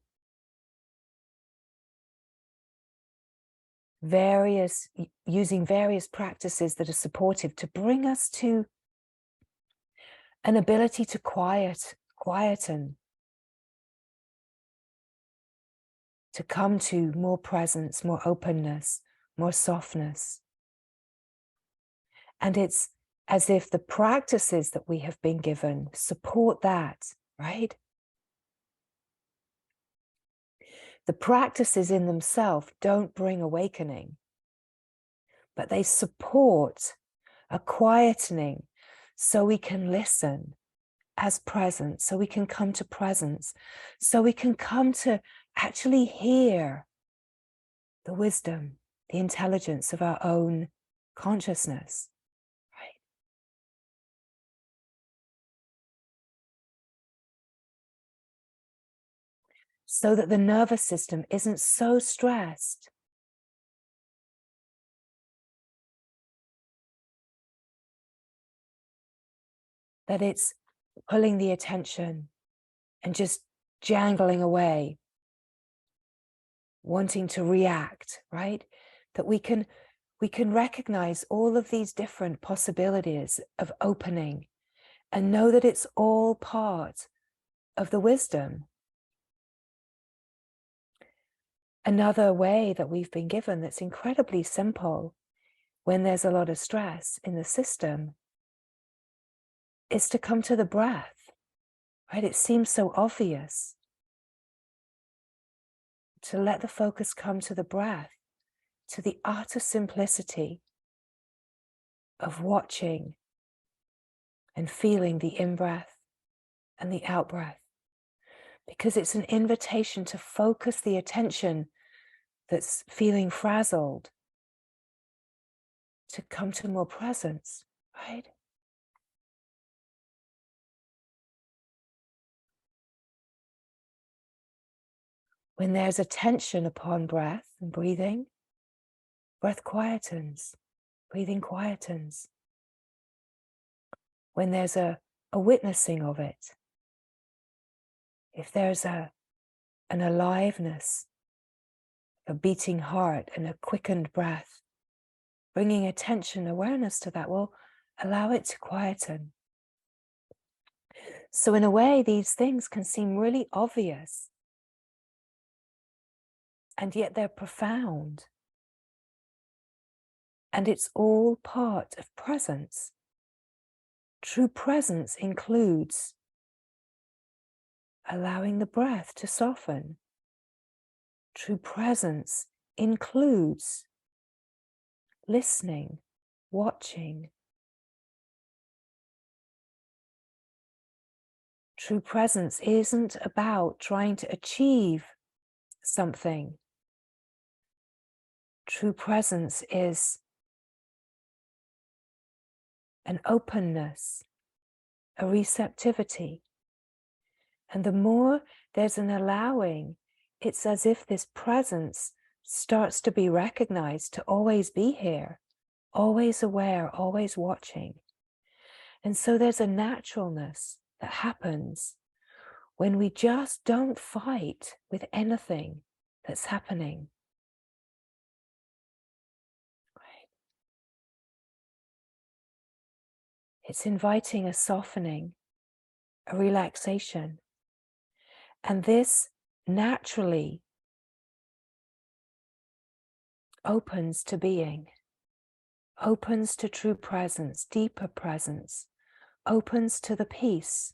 using various practices that are supportive to bring us to an ability to quieten, to come to more presence, more openness, more softness. And it's as if the practices that we have been given support that, right? The practices in themselves don't bring awakening, but they support a quietening so we can listen as presence, so we can come to presence, so we can come to actually hear the wisdom, the intelligence of our own consciousness, right? So that the nervous system isn't so stressed that it's pulling the attention and just jangling away, wanting to react, right? That we can recognize all of these different possibilities of opening and know that it's all part of the wisdom. Another way that we've been given that's incredibly simple when there's a lot of stress in the system is to come to the breath, right? It seems so obvious to let the focus come to the breath, to the utter simplicity of watching and feeling the in-breath and the out-breath, because it's an invitation to focus the attention that's feeling frazzled to come to more presence, right? When there's a tension upon breath and breathing, breath quietens, breathing quietens. When there's a witnessing of it, if there's an aliveness, a beating heart and a quickened breath, bringing attention, awareness to that will allow it to quieten. So in a way, these things can seem really obvious, and yet they're profound. And it's all part of presence. True presence includes allowing the breath to soften. True presence includes listening, watching. True presence isn't about trying to achieve something. True presence is an openness, a receptivity. And the more there's an allowing, it's as if this presence starts to be recognized to always be here, always aware, always watching. And so there's a naturalness that happens when we just don't fight with anything that's happening. It's inviting a softening, a relaxation. And this naturally opens to being, opens to true presence, deeper presence, opens to the peace.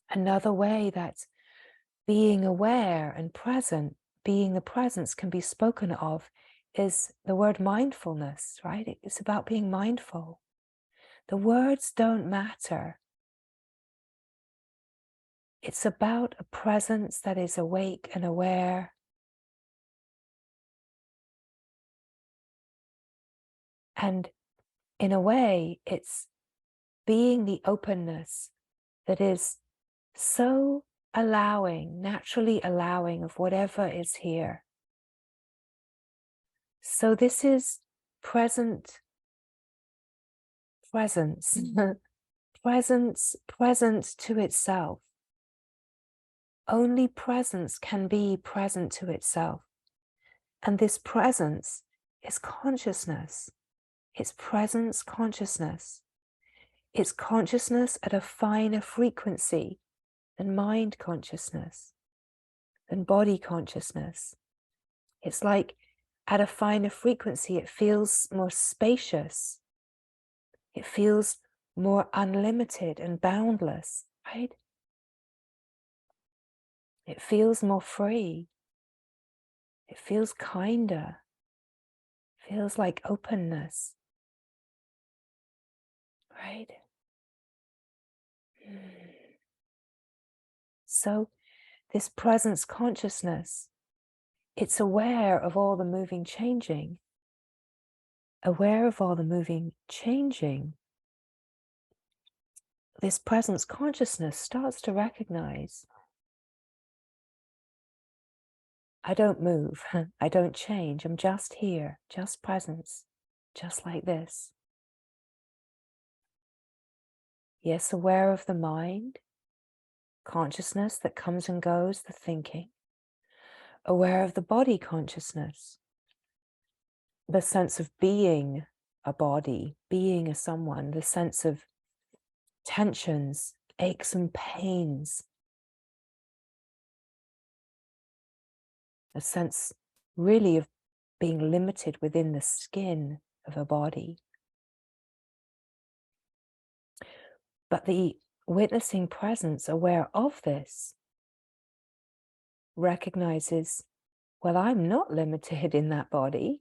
Another way that being aware and present, being the presence can be spoken of is the word mindfulness, right? It's about being mindful. The words don't matter. It's about a presence that is awake and aware. And in a way, it's being the openness that is so allowing, naturally allowing of whatever is here. So this is presence, presence to itself. Only presence can be present to itself. And this presence is consciousness. It's presence consciousness. It's consciousness at a finer frequency than mind consciousness, than body consciousness. It's like at a finer frequency, it feels more spacious. It feels more unlimited and boundless, right? It feels more free. It feels kinder. It feels like openness, right? So this presence consciousness, it's aware of all the moving, changing. Aware of all the moving, changing. This presence consciousness starts to recognize, I don't move, I don't change, I'm just here, just presence, just like this. Yes, aware of the mind, consciousness that comes and goes, the thinking. Aware of the body consciousness, the sense of being a body, being a someone, the sense of tensions, aches and pains, a sense really of being limited within the skin of a body. But the witnessing presence, aware of this, recognizes, well, I'm not limited in that body.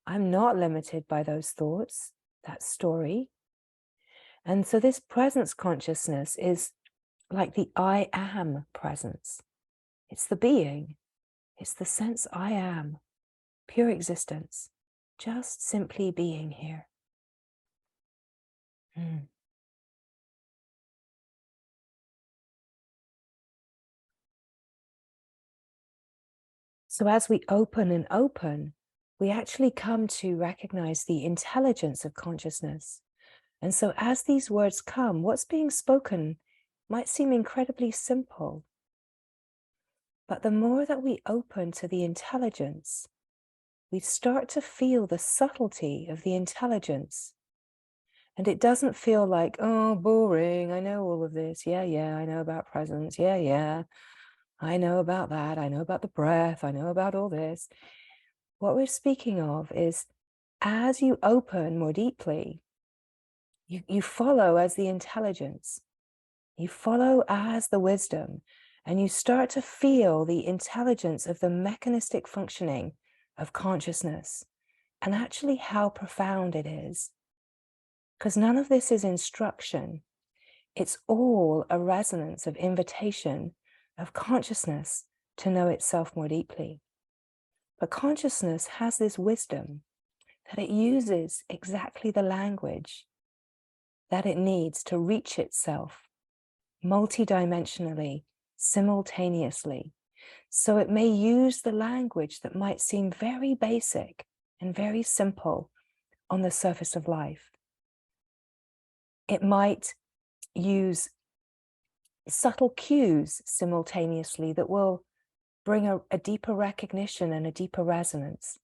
I'm not limited by those thoughts, that story. And so this presence consciousness is like the I am presence. It's the being. It's the sense I am, pure existence, just simply being here. So as we open and open, we actually come to recognize the intelligence of consciousness. And so as these words come, what's being spoken might seem incredibly simple. But the more that we open to the intelligence, we start to feel the subtlety of the intelligence. And it doesn't feel like, oh, boring, I know all of this. Yeah, I know about presence. Yeah, I know about that. I know about the breath. I know about all this. What we're speaking of is, as you open more deeply, you follow as the intelligence. You follow as the wisdom, and you start to feel the intelligence of the mechanistic functioning of consciousness, and actually how profound it is. Because none of this is instruction. It's all a resonance of invitation of consciousness to know itself more deeply. But consciousness has this wisdom that it uses exactly the language that it needs to reach itself multidimensionally, simultaneously. So it may use the language that might seem very basic and very simple on the surface of life. It might use subtle cues simultaneously that will bring a deeper recognition and a deeper resonance.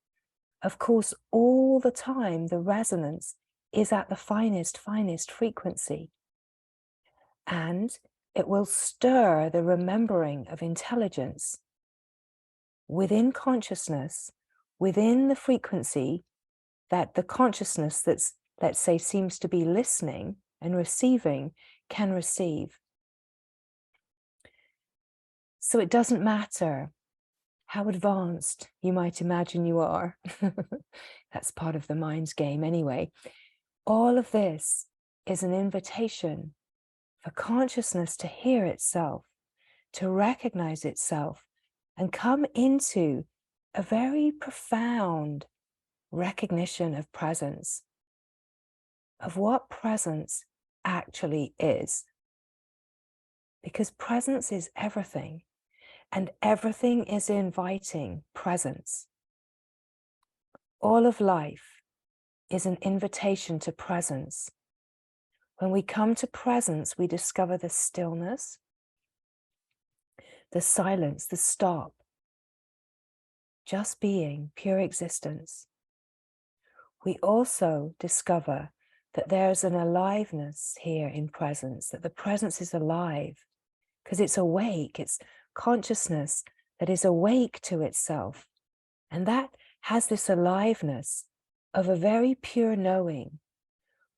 Of course, all the time, the resonance is at the finest frequency. And it will stir the remembering of intelligence within consciousness, within the frequency that the consciousness that's, let's say, seems to be listening and receiving can receive. So it doesn't matter how advanced you might imagine you are. That's part of the mind's game anyway. All of this is an invitation for consciousness to hear itself, to recognize itself, and come into a very profound recognition of presence, of what presence actually is. Because presence is everything, and everything is inviting presence. All of life is an invitation to presence. When we come to presence, we discover the stillness, the silence, the stop, just being, pure existence. We also discover that there's an aliveness here in presence, that the presence is alive, because it's awake, it's consciousness that is awake to itself. And that has this aliveness of a very pure knowing,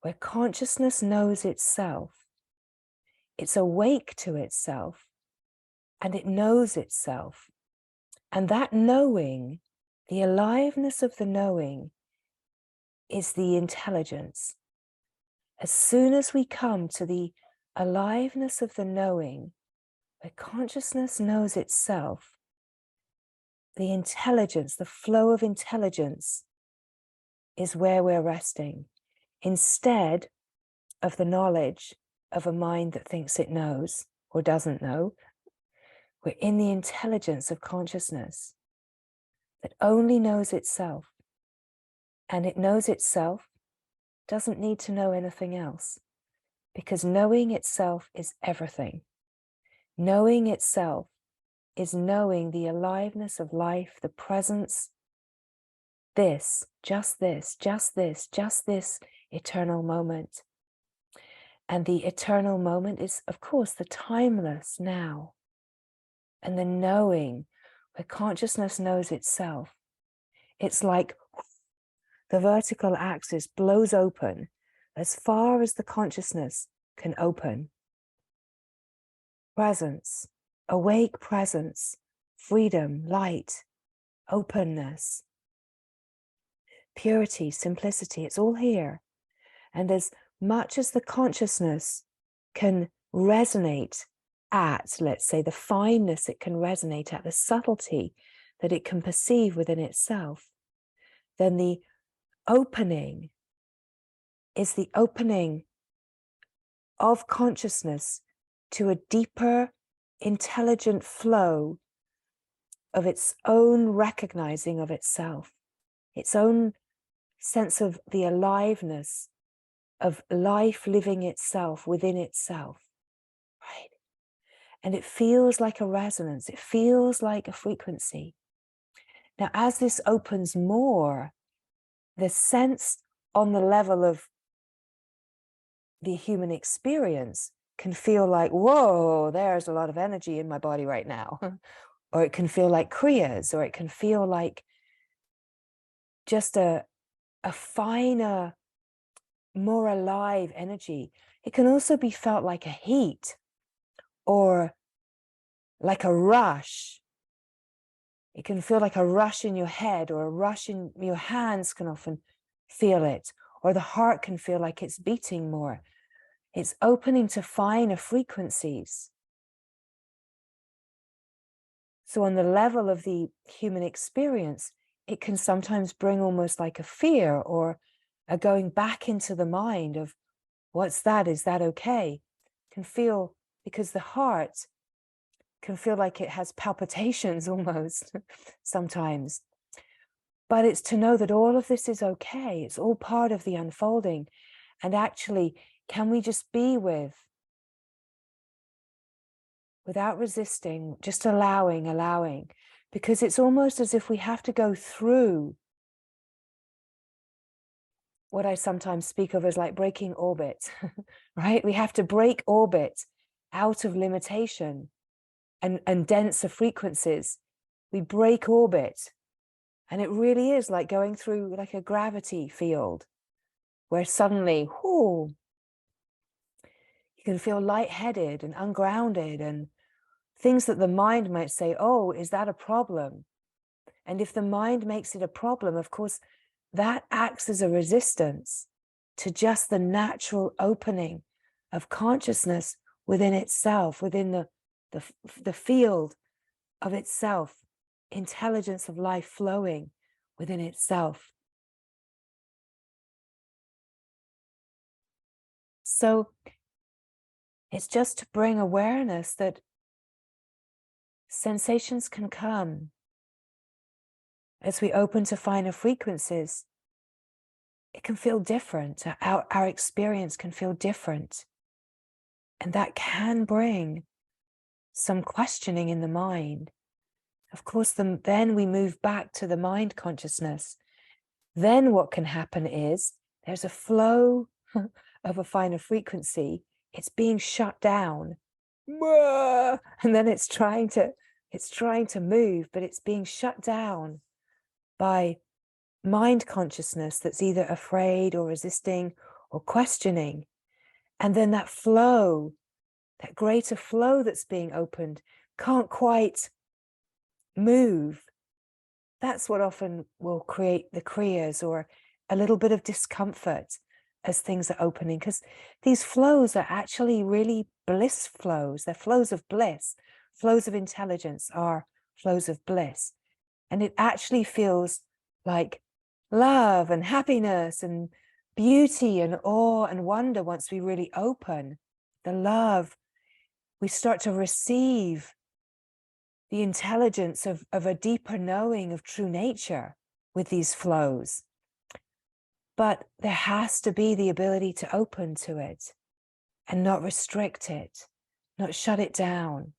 where consciousness knows itself. It's awake to itself, and it knows itself. And that knowing, the aliveness of the knowing, is the intelligence. As soon as we come to the aliveness of the knowing, where consciousness knows itself, the intelligence, the flow of intelligence is where we're resting, instead of the knowledge of a mind that thinks it knows or doesn't know. We're in the intelligence of consciousness that only knows itself, and it knows itself, doesn't need to know anything else, because knowing itself is everything. Knowing itself is knowing the aliveness of life, the presence, this eternal moment. And the eternal moment is, of course, the timeless now. And the knowing, where consciousness knows itself, It's like the vertical axis blows open as far as the consciousness can open. Presence, awake presence, freedom, light, openness, purity, simplicity, it's all here. And as much as the consciousness can resonate at, let's say, the fineness it can resonate at, the subtlety that it can perceive within itself, then the opening is the opening of consciousness to a deeper, intelligent flow of its own recognizing of itself, its own sense of the aliveness of life living itself within itself, right? And it feels like a resonance, it feels like a frequency. Now, as this opens more, the sense on the level of the human experience can feel like, whoa, there's a lot of energy in my body right now. Or it can feel like kriyas, or it can feel like just a finer, more alive energy. It can also be felt like a heat or like a rush. It can feel like a rush in your head, or a rush in your hands can often feel it, or the heart can feel like it's beating more. It's opening to finer frequencies. So on the level of the human experience, it can sometimes bring almost like a fear or a going back into the mind of, what's that? Is that okay? Can feel, because the heart can feel like it has palpitations almost sometimes. But it's to know that all of this is okay. It's all part of the unfolding. And actually, can we just be without resisting, just allowing, because it's almost as if we have to go through what I sometimes speak of as like breaking orbit, right? We have to break orbit out of limitation and denser frequencies. We break orbit, and it really is like going through like a gravity field where suddenly, whoo, you can feel lightheaded and ungrounded, and things that the mind might say, oh, is that a problem? And if the mind makes it a problem, of course, that acts as a resistance to just the natural opening of consciousness within itself, within the field of itself, intelligence of life flowing within itself. So it's just to bring awareness that sensations can come as we open to finer frequencies. It can feel different. Our experience can feel different. And that can bring some questioning in the mind. Of course, then we move back to the mind consciousness. Then what can happen is there's a flow of a finer frequency. It's being shut down. And then it's trying to move, but it's being shut down by mind consciousness that's either afraid or resisting or questioning. And then that flow, that greater flow that's being opened, can't quite move. That's what often will create the kriyas, or a little bit of discomfort as things are opening, because these flows are actually really bliss flows. They're flows of bliss. Flows of intelligence are flows of bliss. And it actually feels like love and happiness and beauty and awe and wonder. Once we really open the love, we start to receive the intelligence of a deeper knowing of true nature with these flows. But there has to be the ability to open to it and not restrict it, not shut it down,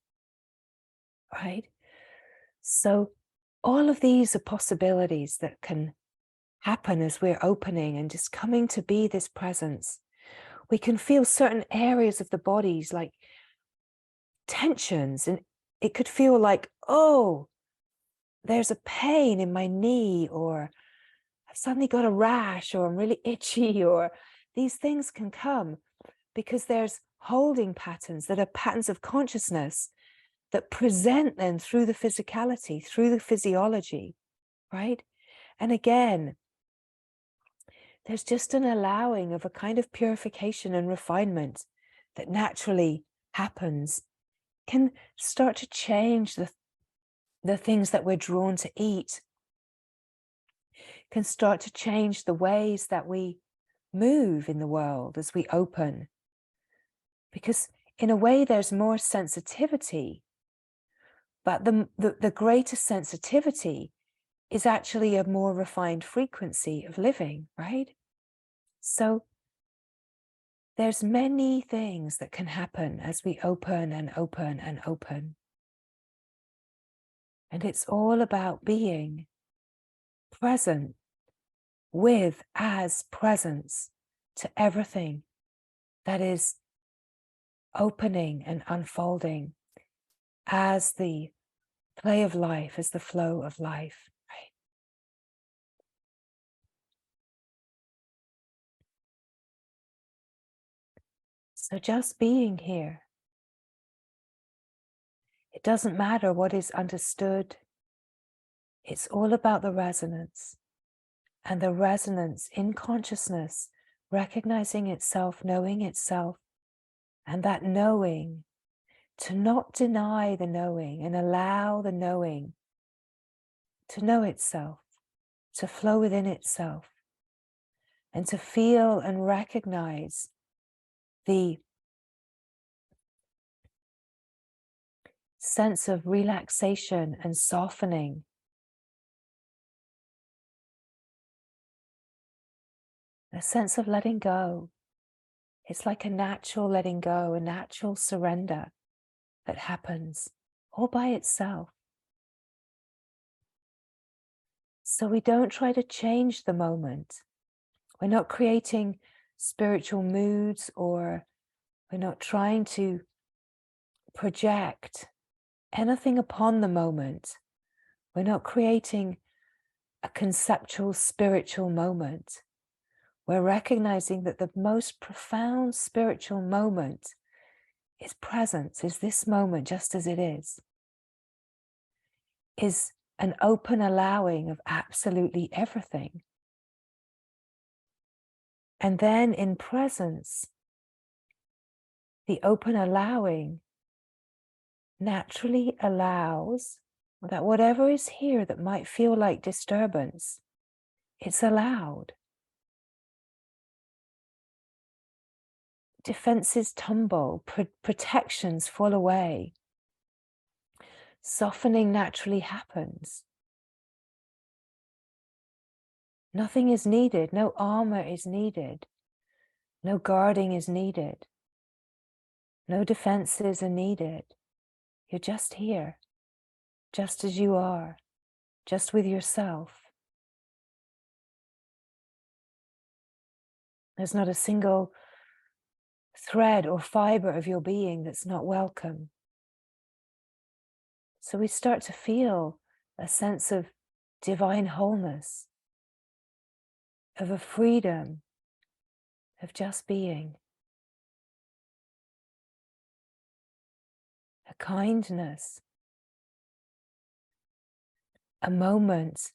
right? So all of these are possibilities that can happen as we're opening and just coming to be this presence. We can feel certain areas of the bodies like tensions, and it could feel like, oh, there's a pain in my knee, or I've suddenly got a rash, or I'm really itchy, or these things can come because there's holding patterns that are patterns of consciousness that present then through the physicality, through the physiology, right? And again, there's just an allowing of a kind of purification and refinement that naturally happens, can start to change the things that we're drawn to eat, can start to change the ways that we move in the world as we open. Because in a way, there's more sensitivity, but the greater sensitivity is actually a more refined frequency of living, right? So there's many things that can happen as we open and open and open. And it's all about being present with as presence to everything that is opening and unfolding as the play of life, as the flow of life, right? So just being here. It doesn't matter what is understood. It's all about the resonance, and the resonance in consciousness, recognizing itself, knowing itself, and that knowing, to not deny the knowing and allow the knowing to know itself, to flow within itself, and to feel and recognize the sense of relaxation and softening. A sense of letting go. It's like a natural letting go, a natural surrender that happens all by itself. So we don't try to change the moment. We're not creating spiritual moods, or we're not trying to project anything upon the moment. We're not creating a conceptual spiritual moment. We're recognizing that the most profound spiritual moment is presence, is this moment just as it is an open allowing of absolutely everything. And then in presence, the open allowing naturally allows that whatever is here that might feel like disturbance, it's allowed. Defenses tumble, protections fall away. Softening naturally happens. Nothing is needed, no armor is needed, no guarding is needed, no defenses are needed. You're just here, just as you are, just with yourself. There's not a single thread or fiber of your being that's not welcome. So we start to feel a sense of divine wholeness, of a freedom, of just being, a kindness, a moment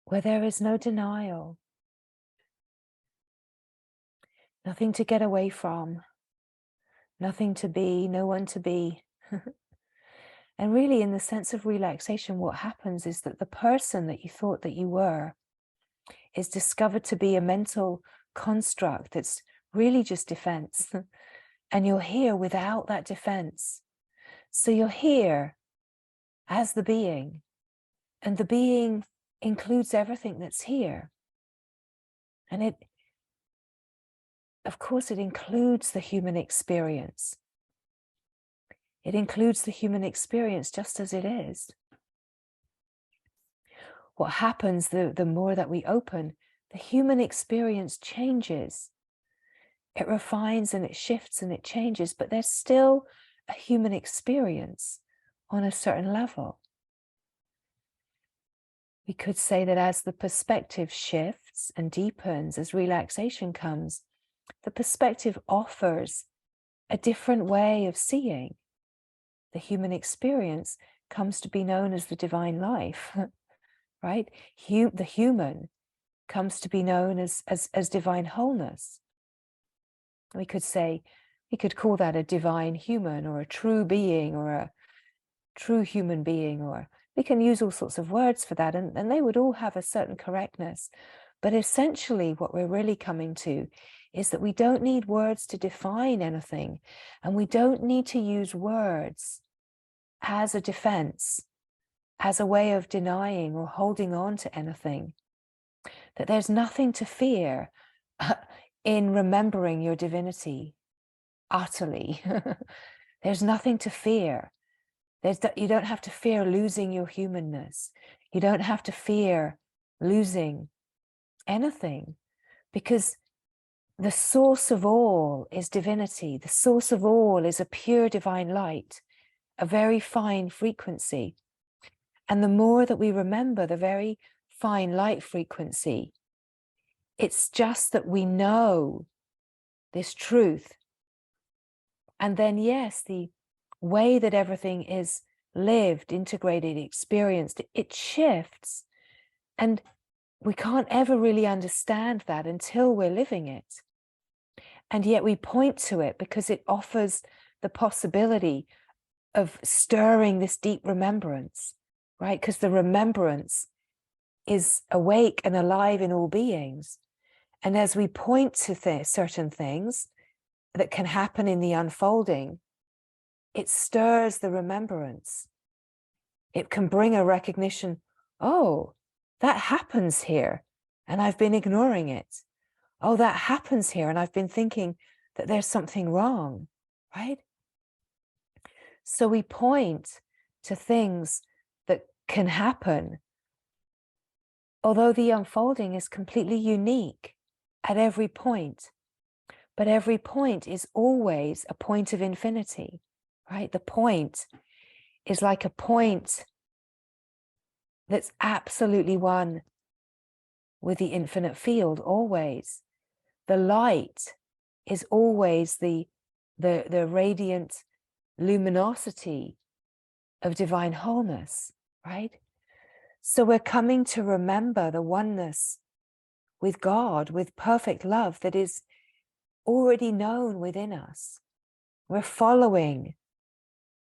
where there is no denial, nothing to get away from, nothing to be, no one to be. And really, in the sense of relaxation, what happens is that the person that you thought that you were is discovered to be a mental construct that's really just defense. And you're here without that defense. So you're here as the being, and the being includes everything that's here. And it, of course, it includes the human experience. It includes the human experience just as it is. What happens the more that we open, the human experience changes. It refines and it shifts and it changes, but there's still a human experience on a certain level. We could say that as the perspective shifts and deepens, as relaxation comes, the perspective offers a different way of seeing. The human experience comes to be known as the divine life, right? The human comes to be known as divine wholeness. We could say, we could call that a divine human, or a true being, or a true human being, or we can use all sorts of words for that, and they would all have a certain correctness. But essentially what we're really coming to is that we don't need words to define anything, and we don't need to use words as a defense, as a way of denying or holding on to anything. That there's nothing to fear in remembering your divinity utterly. There's nothing to fear. You don't have to fear losing your humanness. You don't have to fear losing anything, because the source of all is divinity. The source of all is a pure divine light, a very fine frequency. And the more that we remember the very fine light frequency, it's just that we know this truth. And then, yes, the way that everything is lived, integrated, experienced, it shifts. And we can't ever really understand that until we're living it. And yet we point to it because it offers the possibility of stirring this deep remembrance, right? Because the remembrance is awake and alive in all beings. And as we point to certain things that can happen in the unfolding, it stirs the remembrance. It can bring a recognition, oh, that happens here, and I've been ignoring it. Oh, that happens here, and I've been thinking that there's something wrong, right? So we point to things that can happen, although the unfolding is completely unique at every point. But every point is always a point of infinity, right? The point is like a point that's absolutely one with the infinite field, always. The light is always the radiant luminosity of divine wholeness, right? So we're coming to remember the oneness with God, with perfect love that is already known within us. We're following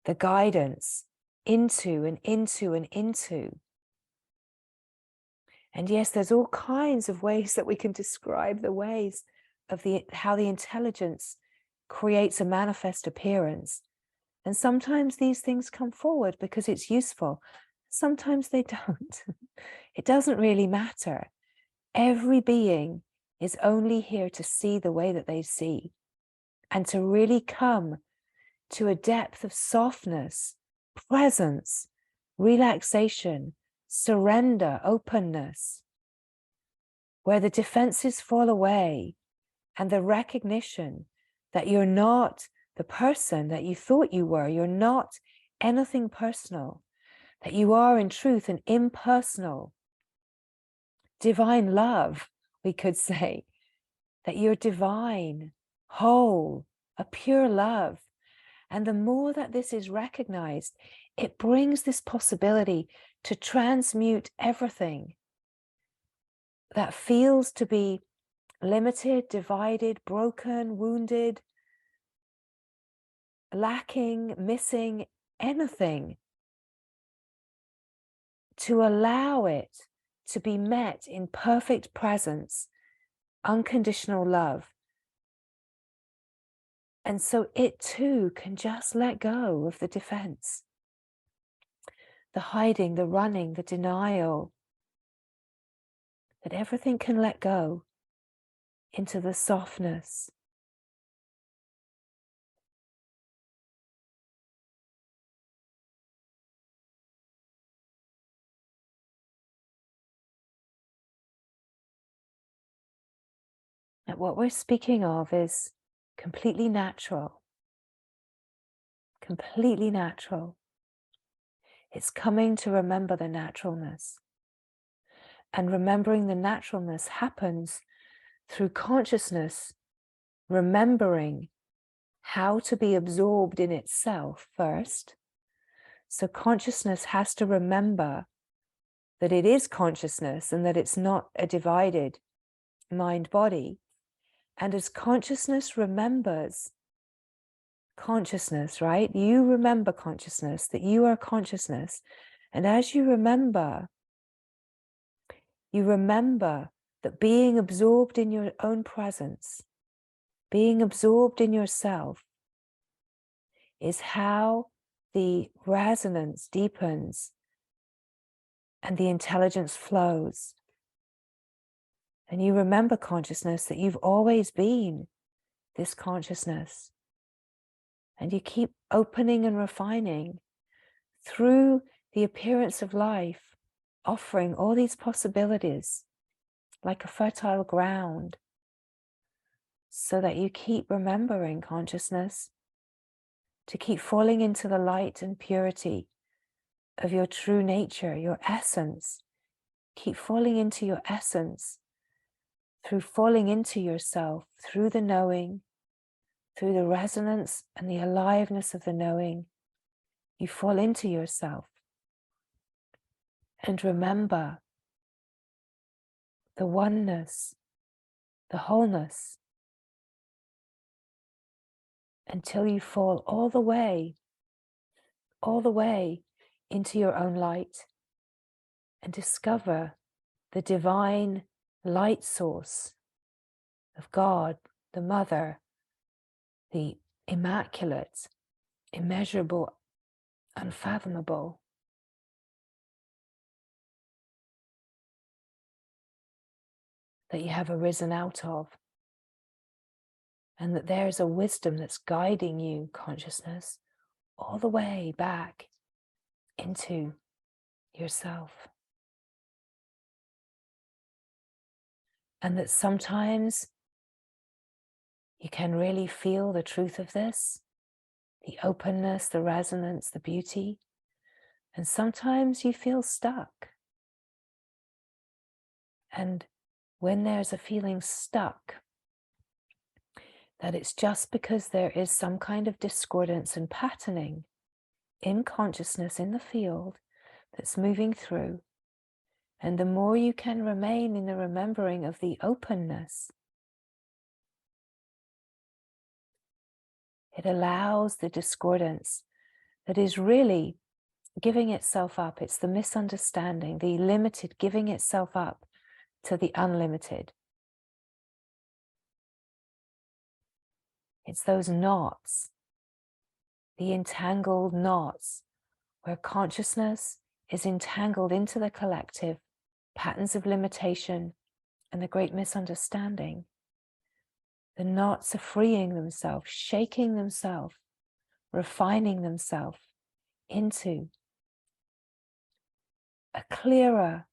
the guidance into and into and into. And yes, there's all kinds of ways that we can describe the ways of how the intelligence creates a manifest appearance. And sometimes these things come forward because it's useful. Sometimes they don't. It doesn't really matter. Every being is only here to see the way that they see, and to really come to a depth of softness, presence, relaxation, surrender, openness, where the defenses fall away and the recognition that you're not the person that you thought you were. You're not anything personal, that you are in truth an impersonal, divine love, we could say, that you're divine, whole, a pure love. And the more that this is recognized, it brings this possibility to transmute everything that feels to be limited, divided, broken, wounded, lacking, missing, anything, to allow it to be met in perfect presence, unconditional love. And so it too can just let go of the defense, the hiding, the running, the denial, that everything can let go into the softness. That what we're speaking of is completely natural, completely natural. It's coming to remember the naturalness. And remembering the naturalness happens through consciousness remembering how to be absorbed in itself first. So consciousness has to remember that it is consciousness and that it's not a divided mind-body. And as consciousness remembers consciousness, right? You remember consciousness, that you are consciousness. And as you remember that being absorbed in your own presence, being absorbed in yourself, is how the resonance deepens and the intelligence flows. And you remember consciousness, that you've always been this consciousness. And you keep opening and refining through the appearance of life, offering all these possibilities like a fertile ground, so that you keep remembering consciousness, to keep falling into the light and purity of your true nature, your essence. Keep falling into your essence through falling into yourself, through the knowing, through the resonance and the aliveness of the knowing. You fall into yourself. And remember the oneness, the wholeness, until you fall all the way into your own light and discover the divine light source of God, the Mother, the immaculate, immeasurable, unfathomable. That you have arisen out of. And that there's a wisdom that's guiding you, consciousness, all the way back into yourself. And that sometimes you can really feel the truth of this, the openness, the resonance, the beauty. And sometimes you feel stuck. And when there's a feeling stuck, that it's just because there is some kind of discordance and patterning in consciousness, in the field, that's moving through. And the more you can remain in the remembering of the openness, it allows the discordance that is really giving itself up. It's the misunderstanding, the limited giving itself up to the unlimited. It's those knots, the entangled knots, where consciousness is entangled into the collective patterns of limitation and the great misunderstanding. The knots are freeing themselves, shaking themselves, refining themselves into a clearer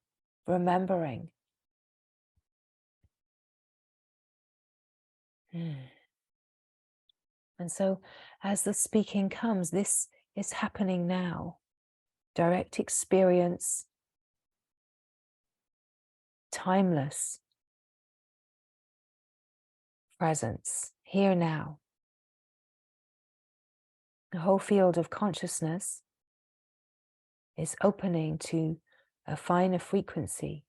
remembering. And so as the speaking comes, this is happening now. Direct experience, timeless presence, here now. The whole field of consciousness is opening to a finer frequency.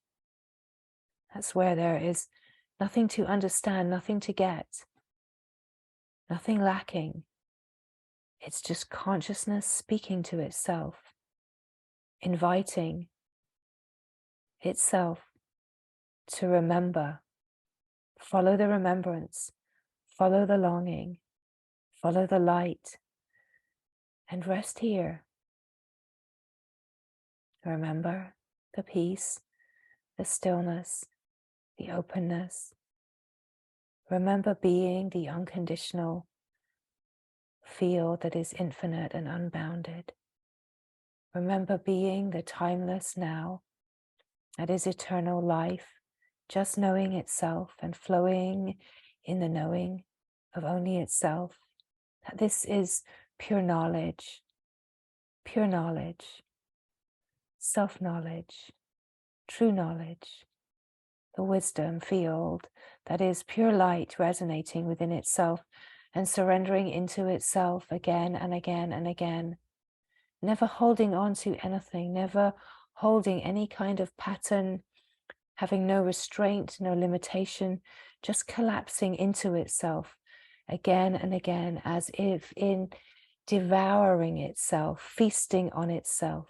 That's where there is nothing to understand, nothing to get, nothing lacking. It's just consciousness speaking to itself, inviting itself to remember. Follow the remembrance, follow the longing, follow the light, and rest here. Remember the peace, the stillness, the openness. Remember being the unconditional field that is infinite and unbounded. Remember being the timeless now that is eternal life, just knowing itself and flowing in the knowing of only itself. That this is pure knowledge, self-knowledge, true knowledge, the wisdom field that is pure light resonating within itself and surrendering into itself again and again and again, never holding on to anything, never holding any kind of pattern, having no restraint, no limitation, just collapsing into itself again and again, as if in devouring itself, feasting on itself,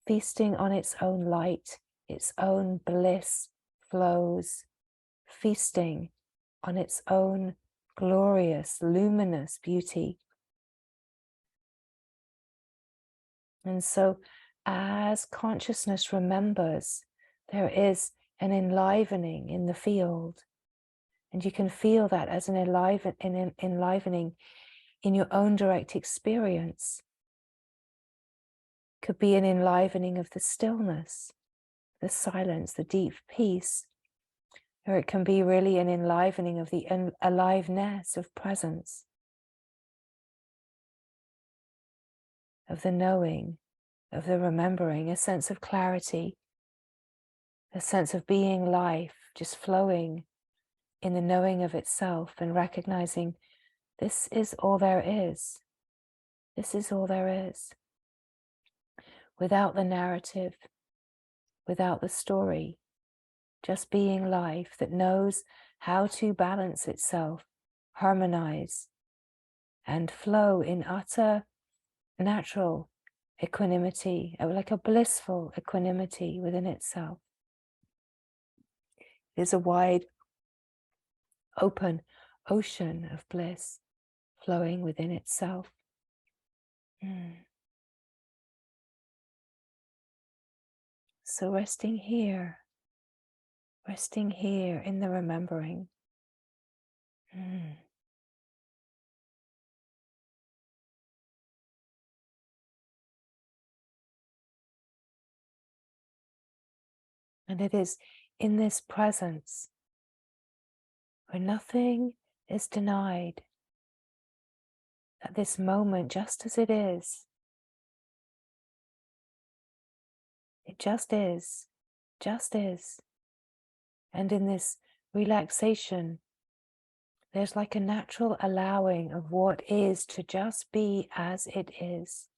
feasting on its own light, its own bliss flows, feasting on its own glorious, luminous beauty. And so as consciousness remembers, there is an enlivening in the field. And you can feel that as an enlivening in your own direct experience. Could be an enlivening of the stillness, the silence, the deep peace. Or it can be really an enlivening of the aliveness of presence, of the knowing, of the remembering, a sense of clarity, a sense of being life, just flowing in the knowing of itself and recognizing this is all there is. This is all there is. Without the narrative, without the story, just being life that knows how to balance itself, harmonize, and flow in utter natural equanimity, like a blissful equanimity within itself. It is a wide, open ocean of bliss flowing within itself. So resting here in the remembering. And it is in this presence where nothing is denied, that this moment, just as it is, it just is, just is. And in this relaxation, there's like a natural allowing of what is to just be as it is.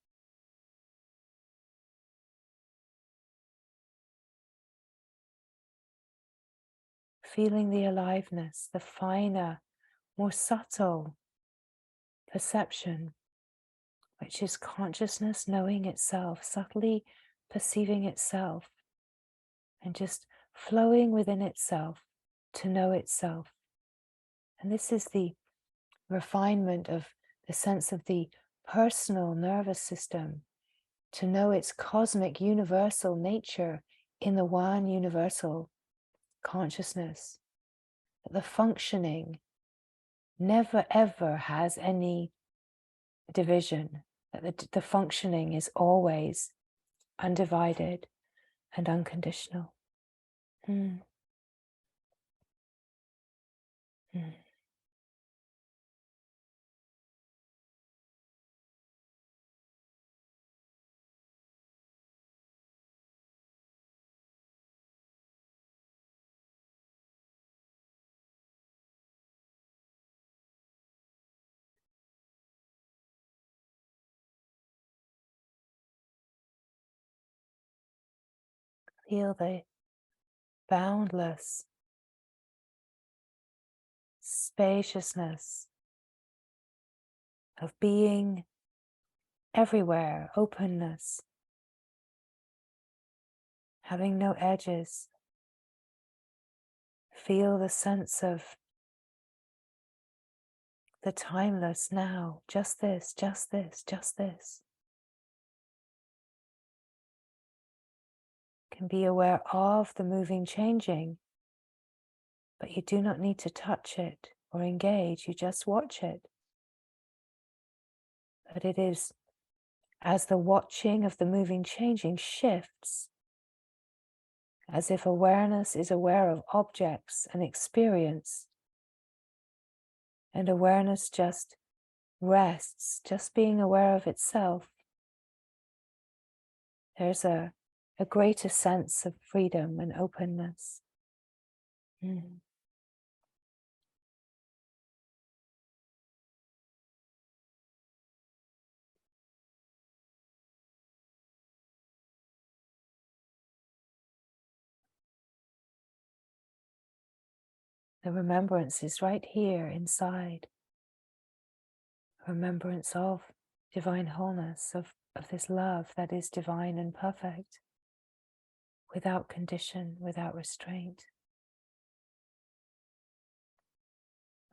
Feeling the aliveness, the finer, more subtle perception, which is consciousness knowing itself, subtly perceiving itself, and just flowing within itself to know itself. And this is the refinement of the sense of the personal nervous system, to know its cosmic universal nature in the one universal consciousness. That the functioning never ever has any division, that the functioning is always undivided and unconditional. Feel the boundless spaciousness of being everywhere, openness, having no edges. Feel the sense of the timeless now, just this, just this, just this. Can be aware of the moving, changing, but you do not need to touch it or engage, you just watch it. But it is as the watching of the moving, changing shifts, as if awareness is aware of objects and experience, and awareness just rests, just being aware of itself. There's a a greater sense of freedom and openness. Mm. The remembrance is right here inside. Remembrance of divine wholeness, of this love that is divine and perfect, without condition, without restraint.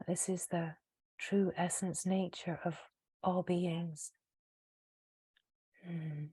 This is the true essence nature of all beings. Mm.